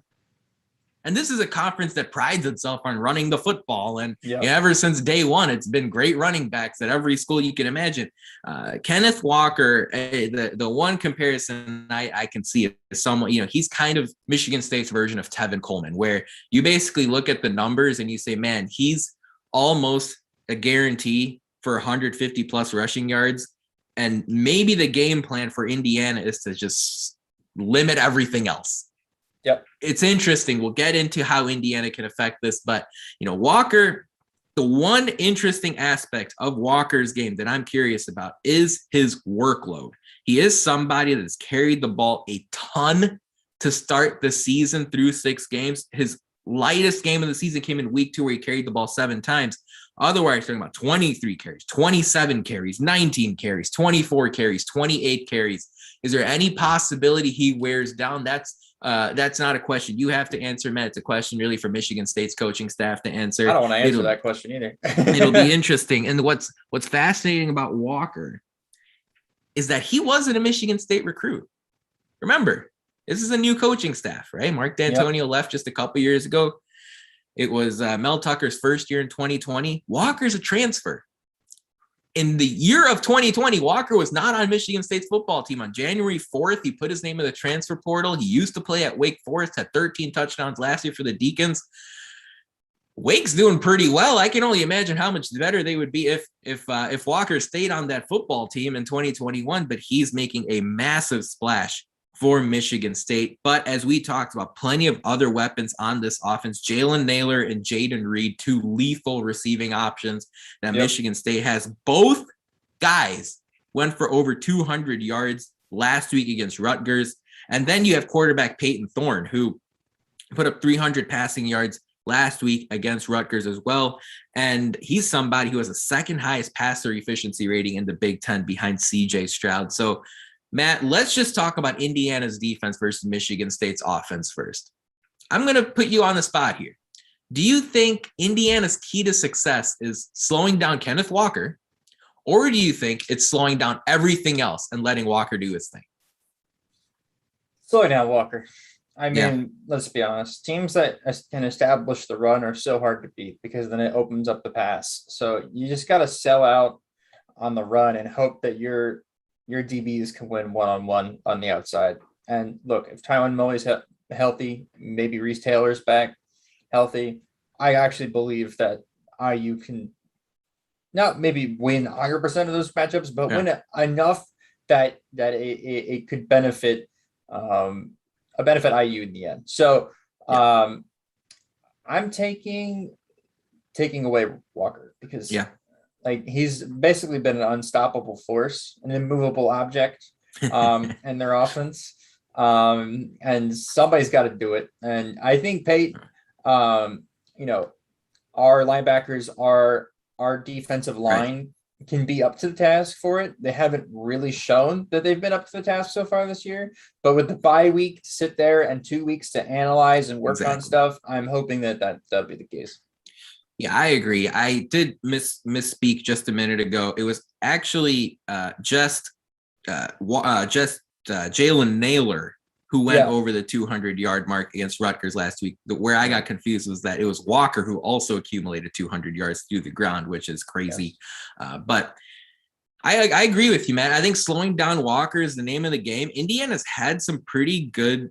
And this is a conference that prides itself on running the football. And ever since day one, it's been great running backs at every school you can imagine. Kenneth Walker, the one comparison I can see is someone, he's kind of Michigan State's version of Tevin Coleman, where you basically look at the numbers and you say, man, he's almost a guarantee for 150 plus rushing yards. And maybe the game plan for Indiana is to just limit everything else. Yep. It's interesting. We'll get into how Indiana can affect this, but Walker, the one interesting aspect of Walker's game that I'm curious about is his workload. He is somebody that has carried the ball a ton to start the season through 6 games. His lightest game of the season came in week 2 where he carried the ball 7 times. Otherwise, talking about 23 carries, 27 carries, 19 carries, 24 carries, 28 carries. Is there any possibility he wears down? That's not a question you have to answer, Matt. It's a question really for Michigan State's coaching staff to answer. I don't want to answer that question either. It'll be interesting. And what's fascinating about Walker is that he wasn't a Michigan State recruit. Remember, this is a new coaching staff, right? Mark D'Antonio left just a couple years ago. It was Mel Tucker's first year in 2020. Walker's a transfer. In the year of 2020, Walker was not on Michigan State's football team. On January 4th, he put his name in the transfer portal. He used to play at Wake Forest, had 13 touchdowns last year for the Deacons. Wake's doing pretty well. I can only imagine how much better they would be if Walker stayed on that football team in 2021, but he's making a massive splash for Michigan State. But as we talked about, plenty of other weapons on this offense. Jalen Naylor and Jaden Reed, 2 lethal receiving options that Michigan State has. Both guys went for over 200 yards last week against Rutgers. And then you have quarterback Peyton Thorne, who put up 300 passing yards last week against Rutgers as well. And he's somebody who has the second highest passer efficiency rating in the Big Ten behind CJ Stroud. So Matt, let's just talk about Indiana's defense versus Michigan State's offense first. I'm going to put you on the spot here. Do you think Indiana's key to success is slowing down Kenneth Walker, or do you think it's slowing down everything else and letting Walker do his thing? Slowing down Walker. I mean, let's be honest. Teams that can establish the run are so hard to beat because then it opens up the pass. So you just got to sell out on the run and hope that your DBs can win one-on-one on the outside. And look, if Tyron Mully's healthy, maybe Reese Taylor's back healthy, I actually believe that IU can not maybe win 100% of those matchups, but win enough that it could benefit IU in the end. So I'm taking away Walker because like he's basically been an unstoppable force, an immovable object in their offense. And somebody's got to do it. And I think Pate, our linebackers, our defensive line can be up to the task for it. They haven't really shown that they've been up to the task so far this year, but with the bye week to sit there and 2 weeks to analyze and work on stuff, I'm hoping that'll be the case. Yeah, I agree. I did misspeak just a minute ago. It was actually just Jalen Naylor who went over the 200-yard mark against Rutgers last week. Where I got confused was that it was Walker who also accumulated 200 yards through the ground, which is crazy. But I agree with you, Matt. I think slowing down Walker is the name of the game. Indiana's had some pretty good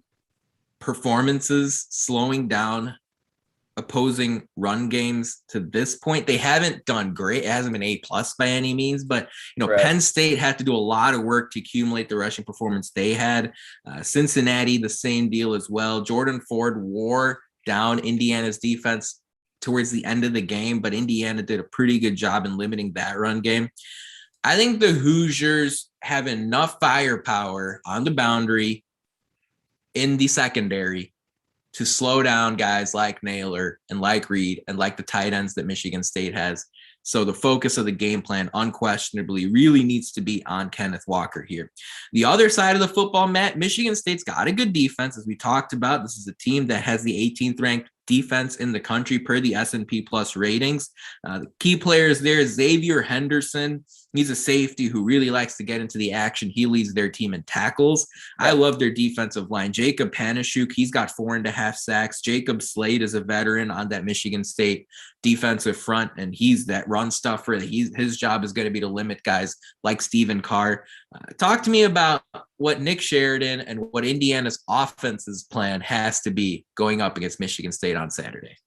performances slowing down opposing run games to this point. They haven't done great. It hasn't been A+ by any means, but Penn State had to do a lot of work to accumulate the rushing performance they had. Cincinnati, the same deal as well. Jordan Ford wore down Indiana's defense towards the end of the game, but Indiana did a pretty good job in limiting that run game. I think the Hoosiers have enough firepower on the boundary in the secondary to slow down guys like Naylor and like Reed and like the tight ends that Michigan State has. So the focus of the game plan unquestionably really needs to be on Kenneth Walker here. The other side of the football, Matt, Michigan State's got a good defense. As we talked about, this is a team that has the 18th ranked defense in the country per the S&P Plus ratings. The key players there, Xavier Henderson. He's a safety who really likes to get into the action. He leads their team in tackles. I love their defensive line. Jacob Panashuk, he's got 4.5 sacks. Jacob Slade is a veteran on that Michigan State defensive front, and he's that run stuffer. His job is going to be to limit guys like Stephen Carr. Talk to me about what Nick Sheridan and what Indiana's offense's plan has to be going up against Michigan State on Saturday.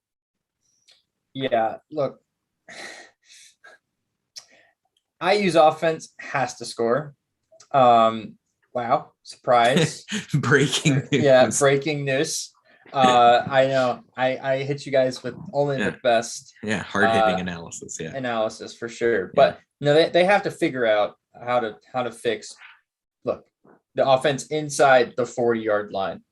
Yeah, look, IU's offense has to score. Wow, surprise. Breaking news. Yeah, breaking news. I know. I hit you guys with only the best. Yeah, hard-hitting analysis. Yeah. Analysis for sure. But no, they have to figure out how to fix, look, the offense inside the 40-yard line.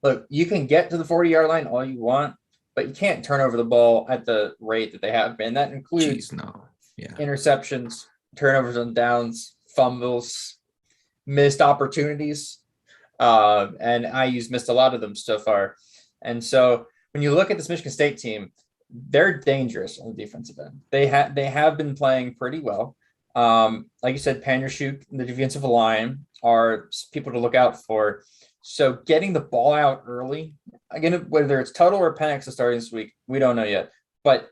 Look, you can get to the 40-yard line all you want, but you can't turn over the ball at the rate that they have been. That includes interceptions, turnovers on downs, fumbles, missed opportunities. And IU's missed a lot of them so far. And so when you look at this Michigan State team, they're dangerous on the defensive end. They have been playing pretty well. Like you said, Pandershuk and the defensive line are people to look out for. So getting the ball out early, again, whether it's Tuttle or Penix starting this week, we don't know yet. But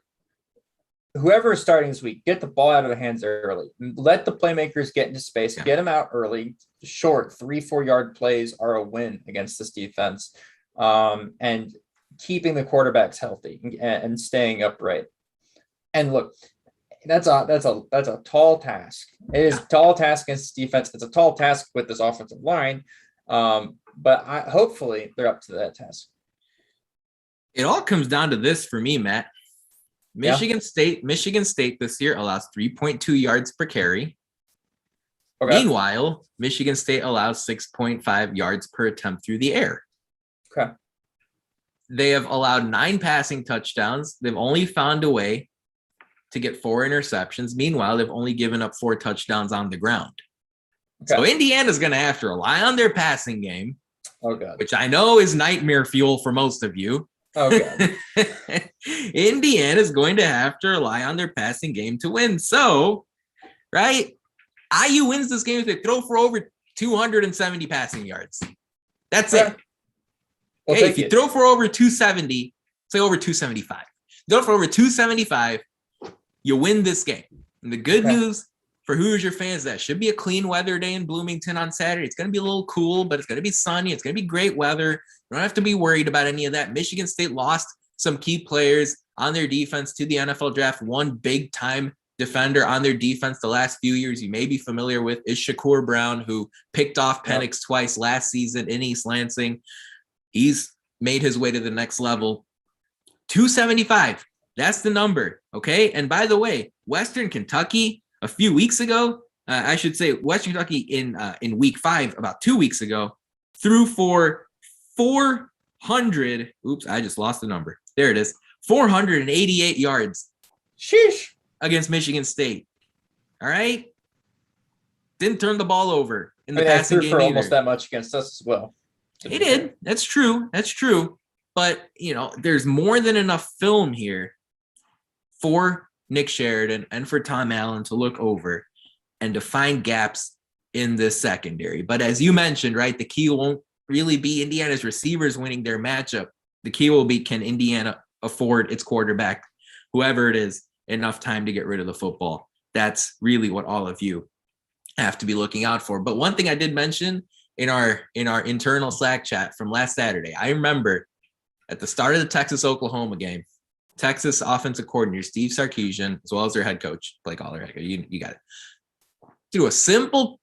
whoever is starting this week, get the ball out of the hands early. Let the playmakers get into space. Get them out early. Short 3-4 yard plays are a win against this defense. And keeping the quarterbacks healthy and staying upright. And look, that's a tall task. It is a tall task against this defense. It's a tall task with this offensive line. But hopefully they're up to that task. It all comes down to this for me, Matt. Michigan State this year allows 3.2 yards per carry. Okay. Meanwhile, Michigan State allows 6.5 yards per attempt through the air. Okay. They have allowed 9 passing touchdowns. They've only found a way to get 4 interceptions. Meanwhile, they've only given up 4 touchdowns on the ground. Okay. So Indiana's going to have to rely on their passing game, which I know is nightmare fuel for most of you. Okay. Indiana's going to have to rely on their passing game to win. So, right, IU wins this game if they throw for over 270 passing yards. That's it. Okay, if you throw for over 270, say over 275. Throw for over 275, you win this game. And the good news for Hoosier fans, that should be a clean weather day in Bloomington on Saturday. It's going to be a little cool, but it's going to be sunny. It's going to be great weather. You don't have to be worried about any of that. Michigan State lost some key players on their defense to the NFL draft. One big-time defender on their defense the last few years you may be familiar with is Shakur Brown, who picked off Penix twice last season in East Lansing. He's made his way to the next level. 275, that's the number, okay? And by the way, Western Kentucky, a few weeks ago, I should say Western Kentucky in week 5, about 2 weeks ago, threw for 400. Oops, I just lost the number. There it is. 488 yards. Sheesh. Against Michigan State. All right. Didn't turn the ball over in the passing game for either. Almost that much against us as well. He did. That's true. But, there's more than enough film here for Nick Sheridan and for Tom Allen to look over and to find gaps in this secondary. But as you mentioned, right, the key won't really be Indiana's receivers winning their matchup. The key will be, can Indiana afford its quarterback, whoever it is, enough time to get rid of the football? That's really what all of you have to be looking out for. But one thing I did mention in our internal Slack chat from last Saturday, I remember at the start of the Texas-Oklahoma game, Texas offensive coordinator Steve Sarkisian, as well as their head coach, Blake Aller, you got it, threw a simple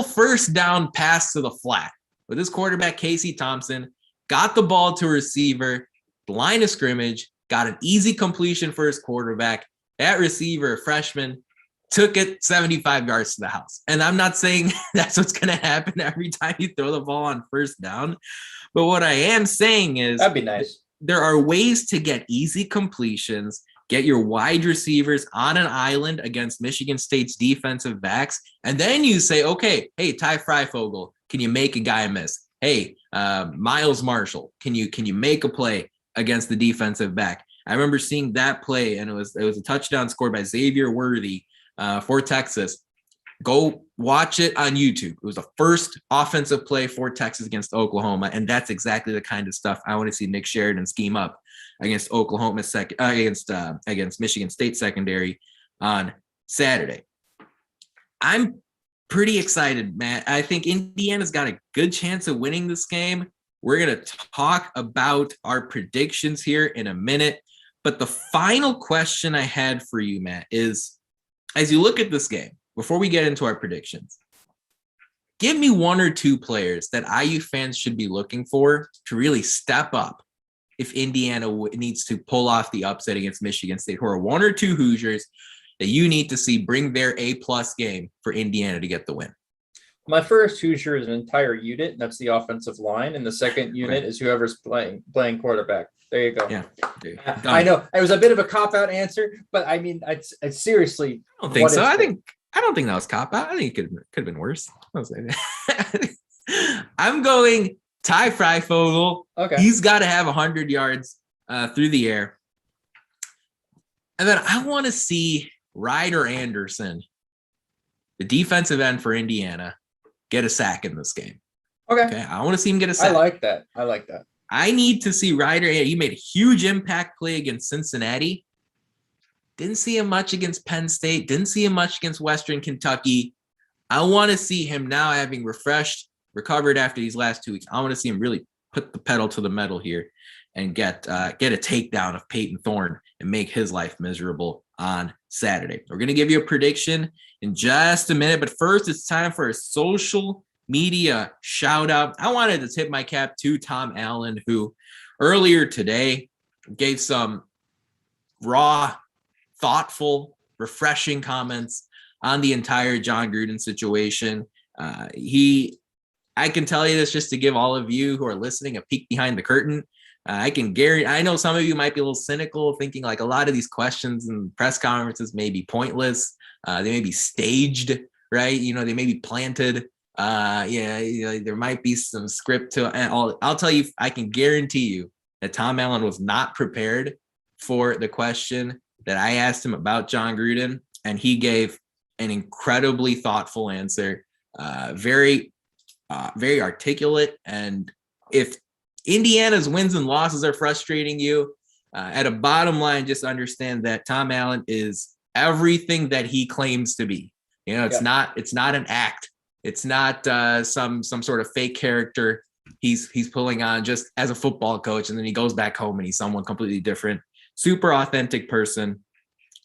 first down pass to the flat with his quarterback, Casey Thompson, got the ball to a receiver, the line of scrimmage, got an easy completion for his quarterback. That receiver, a freshman, took it 75 yards to the house. And I'm not saying that's what's going to happen every time you throw the ball on first down. But what I am saying is that'd be nice. There are ways to get easy completions, get your wide receivers on an island against Michigan State's defensive backs. And then you say, okay, hey, Ty Freifogel, can you make a guy miss? Hey, Miles Marshall, can you make a play against the defensive back. I remember seeing that play, and it was a touchdown scored by Xavier Worthy for Texas. Go watch it on YouTube. It was the first offensive play for Texas against Oklahoma, and that's exactly the kind of stuff I want to see Nick Sheridan scheme up against Oklahoma against Michigan State secondary on Saturday. I'm pretty excited, Matt. I think Indiana's got a good chance of winning this game. We're going to talk about our predictions here in a minute, but the final question I had for you, Matt, is as you look at this game, before we get into our predictions, give me one or two players that IU fans should be looking for to really step up if Indiana needs to pull off the upset against Michigan State, who are one or two Hoosiers that you need to see bring their A-plus game for Indiana to get the win. My first Hoosier is an entire unit, and that's the offensive line. And the second unit is whoever's playing quarterback. There you go. Yeah. I know it was a bit of a cop-out answer, but I mean, it's seriously. I don't think so. I don't think that was cop-out. I think it could have been worse. I'm going Ty Freifogel. Okay. He's got to have 100 yards through the air. And then I want to see Ryder Anderson, the defensive end for Indiana, get a sack in this game. Okay. I want to see him get a sack. I like that. I need to see Ryder. He made a huge impact play against Cincinnati. Didn't see him much against Penn State. Didn't see him much against Western Kentucky. I want to see him now having recovered after these last 2 weeks. I want to see him really put the pedal to the metal here and get a takedown of Peyton Thorne and make his life miserable on Saturday. We're going to give you a prediction in just a minute, but first it's time for a social media shout out. I wanted to tip my cap to Tom Allen, who earlier today gave some raw, thoughtful, refreshing comments on the entire John Gruden situation. I can tell you this just to give all of you who are listening a peek behind the curtain. I can guarantee, I know some of you might be a little cynical, thinking like a lot of these questions and press conferences may be pointless. They may be staged, right? They may be planted. There might be some script to it. And I'll tell you, I can guarantee you that Tom Allen was not prepared for the question that I asked him about John Gruden, and he gave an incredibly thoughtful answer, very articulate. And if Indiana's wins and losses are frustrating you, at a bottom line, just understand that Tom Allen is everything that he claims to be. It's not an act. It's not some sort of fake character he's pulling on just as a football coach, and then he goes back home and he's someone completely different. Super authentic person.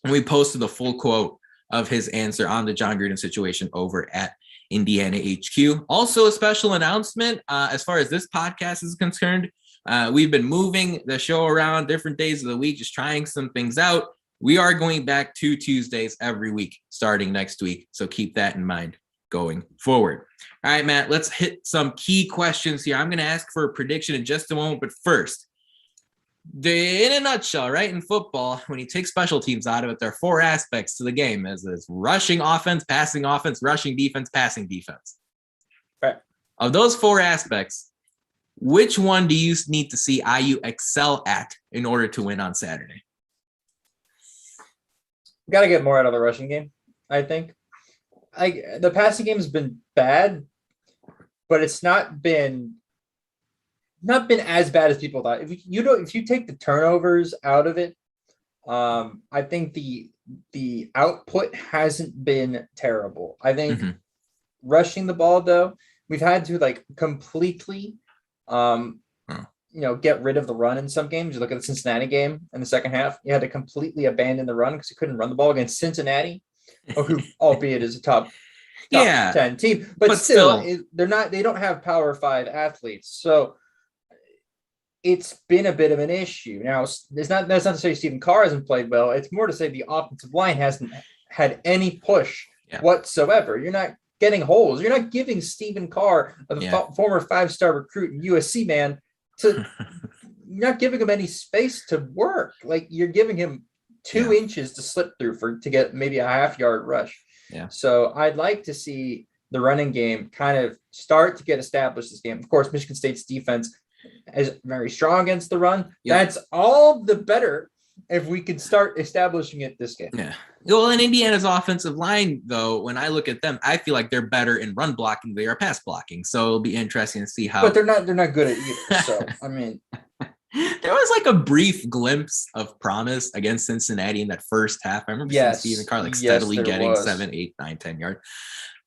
And we posted the full quote of his answer on the John Gruden situation over at Indiana HQ. Also, a special announcement as far as this podcast is concerned. We've been moving the show around different days of the week, just trying some things out. We are going back to Tuesdays every week starting next week. So keep that in mind going forward. All right, Matt, let's hit some key questions here. I'm going to ask for a prediction in just a moment, but first, in a nutshell, right, in football, when you take special teams out of it, there are four aspects to the game: as rushing offense, rushing defense, passing defense. Right. Of those four aspects, which one do you need to see IU excel at in order to win on Saturday? Got to get more out of the rushing game, I think. The passing game has been bad, but it's not been as bad as people thought. If you take the turnovers out of it, I think the output hasn't been terrible. I think rushing the ball, though, we've had to completely get rid of the run in some games. You look at the Cincinnati game in the second half, you had to completely abandon the run because you couldn't run the ball against Cincinnati, who albeit is a top 10 team, but still they don't have Power 5 athletes. So it's been a bit of an issue. Now, that's not to say Stephen Carr hasn't played well. It's more to say the offensive line hasn't had any push whatsoever. You're not getting holes. You're not giving Stephen Carr, former 5-star recruit and USC man, you're not giving him any space to work. You're giving him 2 inches to slip through to get maybe a half-yard rush. Yeah. So I'd like to see the running game kind of start to get established this game. Of course, Michigan State's defense is very strong against the run. Yep. That's all the better if we could start establishing it this game. Yeah. Well, in Indiana's offensive line, though, when I look at them, I feel like they're better in run blocking than they are pass blocking. So it'll be interesting to see how. But they're not good at either. So I mean, there was like a brief glimpse of promise against Cincinnati in that first half. I remember seeing Stephen Carr steadily getting 7, 8, 9, 10 yards.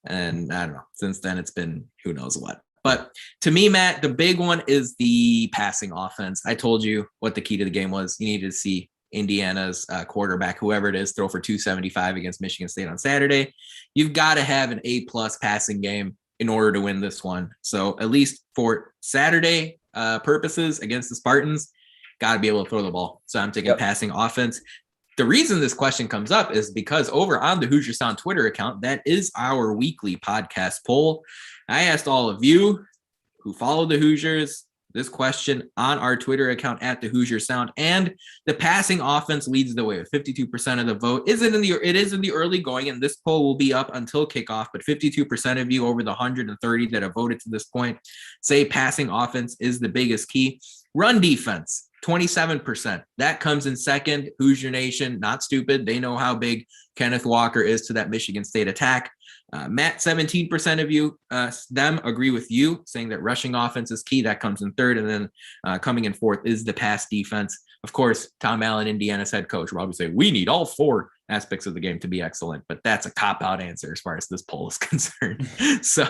And I don't know. Since then, it's been who knows what. But to me, Matt, the big one is the passing offense. I told you what the key to the game was. You needed to see Indiana's quarterback, whoever it is, throw for 275 against Michigan State on Saturday. You've got to have an A+ passing game in order to win this one. So at least for Saturday purposes against the Spartans, got to be able to throw the ball. So I'm taking passing offense. The reason this question comes up is because over on the Hoosier Sound Twitter account, that is our weekly podcast poll. I asked all of you who follow the Hoosiers this question on our Twitter account at the Hoosier Sound, and the passing offense leads the way with 52% of the vote. It is in the early going, and this poll will be up until kickoff, but 52% of you over the 130 that have voted to this point say passing offense is the biggest key. Run defense, 27%. That comes in second. Hoosier Nation, not stupid. They know how big Kenneth Walker is to that Michigan State attack. Matt, 17% of you, them agree with you, saying that rushing offense is key. That comes in third. And then coming in fourth is the pass defense. Of course, Tom Allen, Indiana's head coach, will probably say we need all four aspects of the game to be excellent. But that's a cop-out answer as far as this poll is concerned. So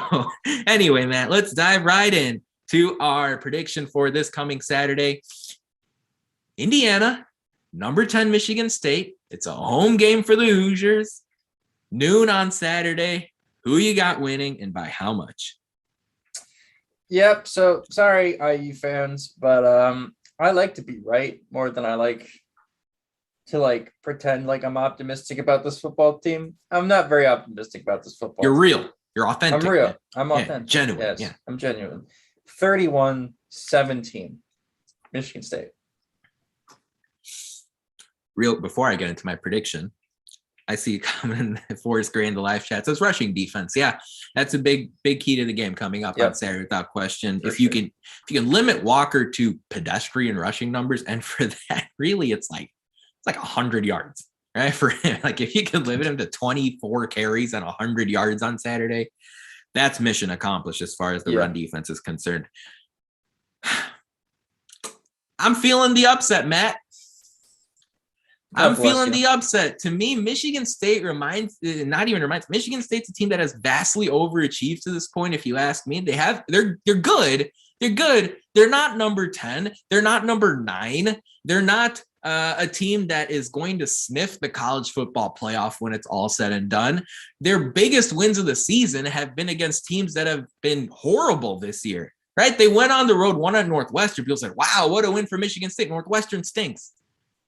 anyway, Matt, let's dive right in to our prediction for this coming Saturday. Indiana, number 10 Michigan State. It's a home game for the Hoosiers. Noon on Saturday. Who you got winning and by how much? Yep. So sorry, IU fans, but I like to be right more than I like to pretend like I'm optimistic about this football team. I'm not very optimistic about this football You're team. real. You're authentic. I'm real. Man. I'm authentic. Genuine. Yes, yeah. I'm genuine. 31-17, Michigan State. Real. Before I get into my prediction, I see you coming Forrest Gray in the live chat. So it's rushing defense. Yeah, that's a big key to the game coming up on Saturday without question. If you can limit Walker to pedestrian rushing numbers, and for that, really, it's like 100 yards, right? For him, like if you can limit him to 24 carries and 100 yards on Saturday, that's mission accomplished as far as the run defense is concerned. I'm feeling the upset, Matt. I'm feeling the upset. To me, Michigan State Michigan State's a team that has vastly overachieved to this point. If you ask me, they're good. They're good. They're not number 10. They're not number 9. They're not a team that is going to sniff the college football playoff when it's all said and done. Their biggest wins of the season have been against teams that have been horrible this year, right? They went on the road, won at Northwestern. People said, wow, what a win for Michigan State. Northwestern stinks.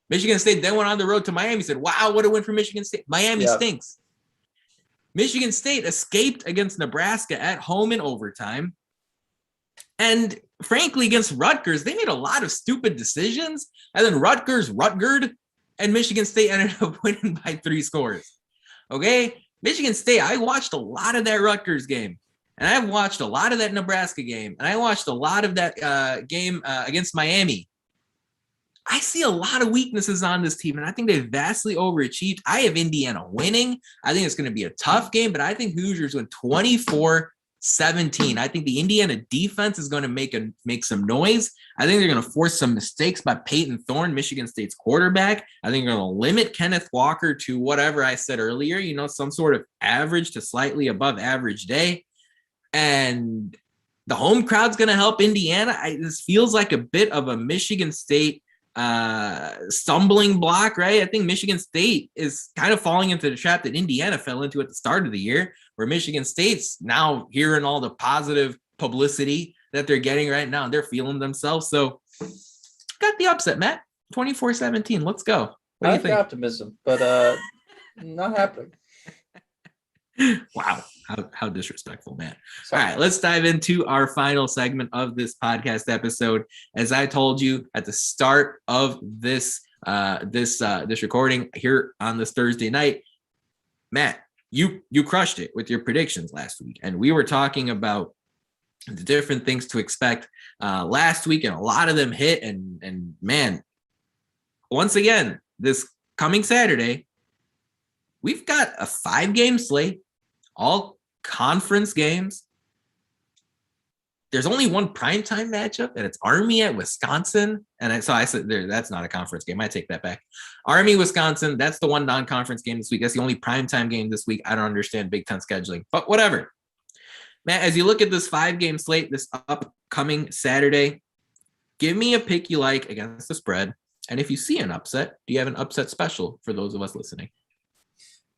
Michigan State then went on the road to Miami, said, wow, what a win for Michigan State. Miami stinks. Michigan State escaped against Nebraska at home in overtime. And frankly, against Rutgers, they made a lot of stupid decisions. And then Rutgerd, and Michigan State ended up winning by 3 scores. Okay? Michigan State, I watched a lot of that Rutgers game. And I've watched a lot of that Nebraska game. And I watched a lot of that game against Miami. I see a lot of weaknesses on this team, and I think they've vastly overachieved. I have Indiana winning. I think it's going to be a tough game, but I think Hoosiers win 24-17. I think the Indiana defense is going to make some noise. I think they're going to force some mistakes by Peyton Thorne, Michigan State's quarterback. I think they're going to limit Kenneth Walker to whatever I said earlier, some sort of average to slightly above average day. And the home crowd's going to help Indiana. This feels like a bit of a Michigan State stumbling block, right? I think Michigan State is kind of falling into the trap that Indiana fell into at the start of the year, where Michigan State's now hearing all the positive publicity that they're getting right now, and they're feeling themselves. So got the upset, Matt. 24-17. Let's go. What do you think? Optimism, but not happening. Wow. How disrespectful, man. Sorry. All right, let's dive into our final segment of this podcast episode. As I told you at the start of this recording here on this Thursday night, Matt, you crushed it with your predictions last week. And we were talking about the different things to expect last week, and a lot of them hit. And man, once again, this coming Saturday, we've got a 5-game slate, all conference games. There's only one primetime matchup, and it's Army at Wisconsin. And I said, that's not a conference game. I take that back. Army, Wisconsin, that's the one non-conference game this week. That's the only primetime game this week. I don't understand Big Ten scheduling, but whatever. Matt, as you look at this 5-game slate, this upcoming Saturday, give me a pick you like against the spread. And if you see an upset, do you have an upset special for those of us listening?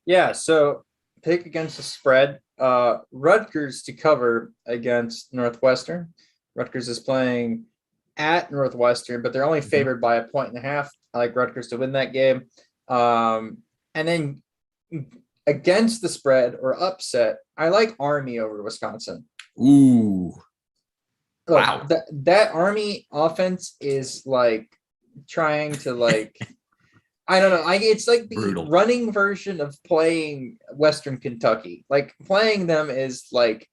Yeah, so pick against the spread. Rutgers to cover against Northwestern. Rutgers is playing at Northwestern, but they're only favored by 1.5. I like Rutgers to win that game. And then against the spread or upset, I like Army over Wisconsin. Ooh. Look, wow. That Army offense is like trying to like I don't know. It's like the brutal running version of playing Western Kentucky. Like playing them is like,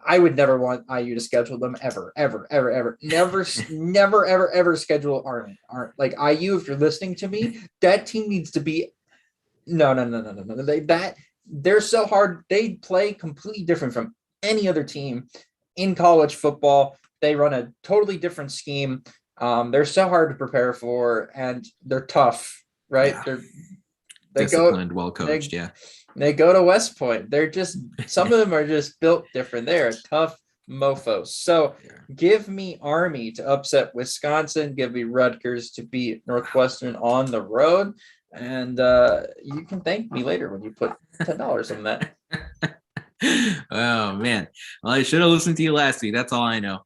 I would never want IU to schedule them ever. Never, ever schedule Army. Like IU, if you're listening to me, that team needs to be. No. They're so hard. They play completely different from any other team in college football. They run a totally different scheme. They're so hard to prepare for, and they're tough. Right. Yeah. They disciplined, well coached. They go to West Point. They're just, some of them are just built different. They're tough mofos. So give me Army to upset Wisconsin. Give me Rutgers to beat Northwestern on the road. And you can thank me later when you put $10 on that. Oh, man. Well, I should have listened to you last week. That's all I know.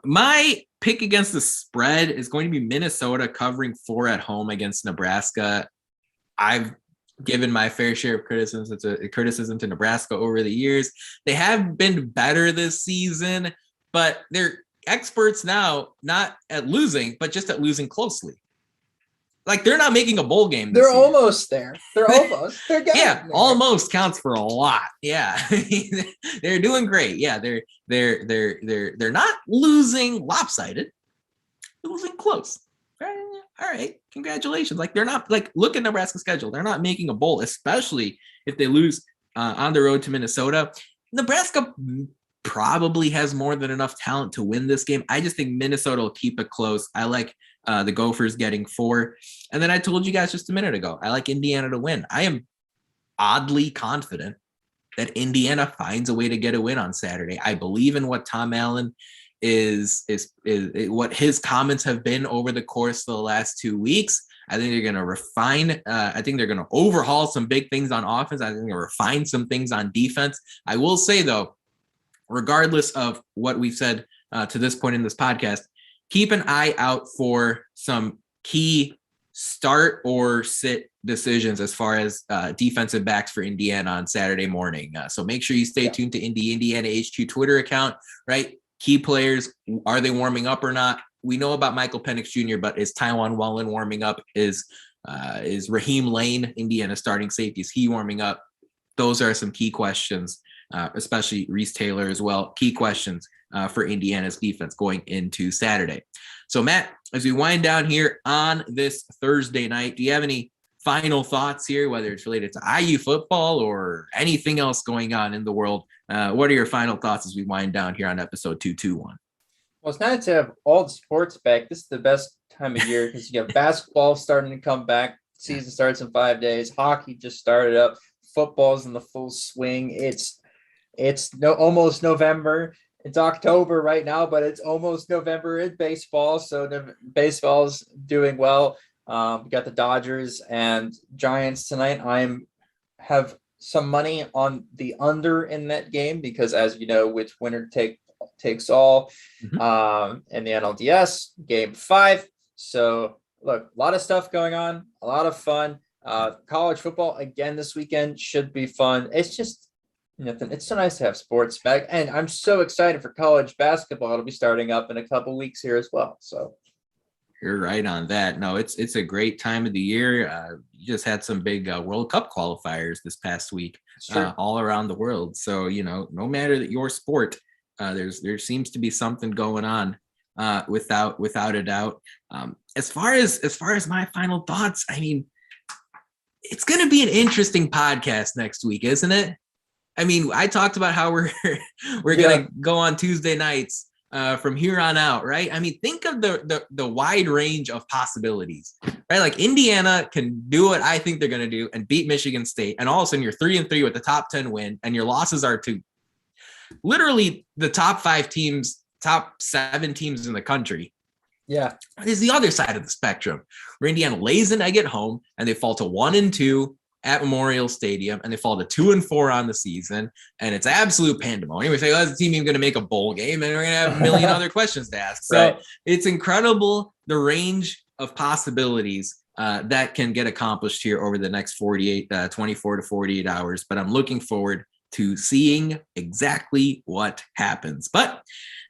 My pick against the spread is going to be Minnesota covering 4 at home against Nebraska. I've given my fair share of criticism to Nebraska over the years. They have been better this season, but they're experts now, not at losing, but just at losing closely. Like, they're not making a bowl game. They're almost there. They're getting yeah, there. almost counts for a lot. Yeah, they're doing great. Yeah, they're not losing lopsided. They're losing close. All right, congratulations. Like, they're not, like, look at Nebraska's schedule. They're not making a bowl, especially if they lose on the road to Minnesota. Nebraska probably has more than enough talent to win this game. I just think Minnesota will keep it close. I like the Gophers getting 4. And then I told you guys just a minute ago, I like Indiana to win. I am oddly confident that Indiana finds a way to get a win on Saturday. I believe in what Tom Allen is what his comments have been over the course of the last 2 weeks. I think they're going to refine. I think they're going to overhaul some big things on offense. I think they're going to refine some things on defense. I will say, though, regardless of what we've said to this point in this podcast, keep an eye out for some key start or sit decisions as far as defensive backs for Indiana on Saturday morning. So make sure you stay tuned to Indiana HQ Twitter account, right? Key players, are they warming up or not? We know about Michael Penix Jr., but is Taiwan Wallen warming up? Is Raheem Lane, Indiana starting safety, is he warming up? Those are some key questions, especially Reese Taylor as well. Key questions for Indiana's defense going into Saturday. So, Matt, as we wind down here on this Thursday night, do you have any final thoughts here, whether it's related to IU football or anything else going on in the world? What are your final thoughts as we wind down here on episode 221? Well, it's nice to have all the sports back. This is the best time of year because you have basketball starting to come back. Season starts in 5 days. Hockey just started up. Football's in the full swing. It's almost November. It's October right now, but it's almost November in baseball. So baseball's doing well. We got the Dodgers and Giants tonight. Have some money on the under in that game because, as you know, which winner takes all in the NLDS Game 5. So look, a lot of stuff going on, a lot of fun. College football again this weekend should be fun. It's just Nithin, it's so nice to have sports back, and I'm so excited for college basketball. It'll be starting up in a couple weeks here as well. So you're right on that. No, it's a great time of the year. You just had some big World Cup qualifiers this past week, all around the world. So, no matter that your sport, There seems to be something going on, without a doubt. As far as my final thoughts, I mean, it's going to be an interesting podcast next week, isn't it? I mean, I talked about how we're going to go on Tuesday nights from here on out, right? I mean, think of the wide range of possibilities, right? Like Indiana can do what I think they're going to do and beat Michigan State, and all of a sudden you're 3-3 with the top 10 win, and your losses are to literally the top 5 teams, top 7 teams in the country. Yeah. Is the other side of the spectrum where Indiana lays an egg at home and they fall to 1-2 at Memorial Stadium, and they fall to 2-4 on the season, and it's absolute pandemonium. We say, well, is the team even going to make a bowl game? And we're going to have a million other questions to ask. So It's incredible the range of possibilities that can get accomplished here over the next 24 to 48 hours. But I'm looking forward to seeing exactly what happens. But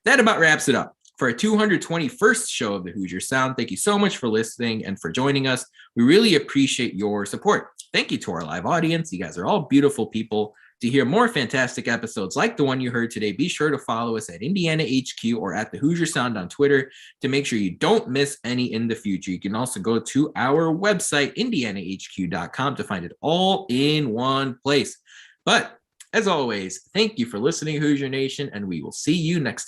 that about wraps it up for our 221st show of the Hoosier Sound. Thank you so much for listening and for joining us. We really appreciate your support. Thank you to our live audience. You guys are all beautiful people. To hear more fantastic episodes like the one you heard today, be sure to follow us at Indiana HQ or at the Hoosier Sound on Twitter to make sure you don't miss any in the future. You can also go to our website, indianahq.com, to find it all in one place. But as always, thank you for listening, Hoosier Nation, and we will see you next time.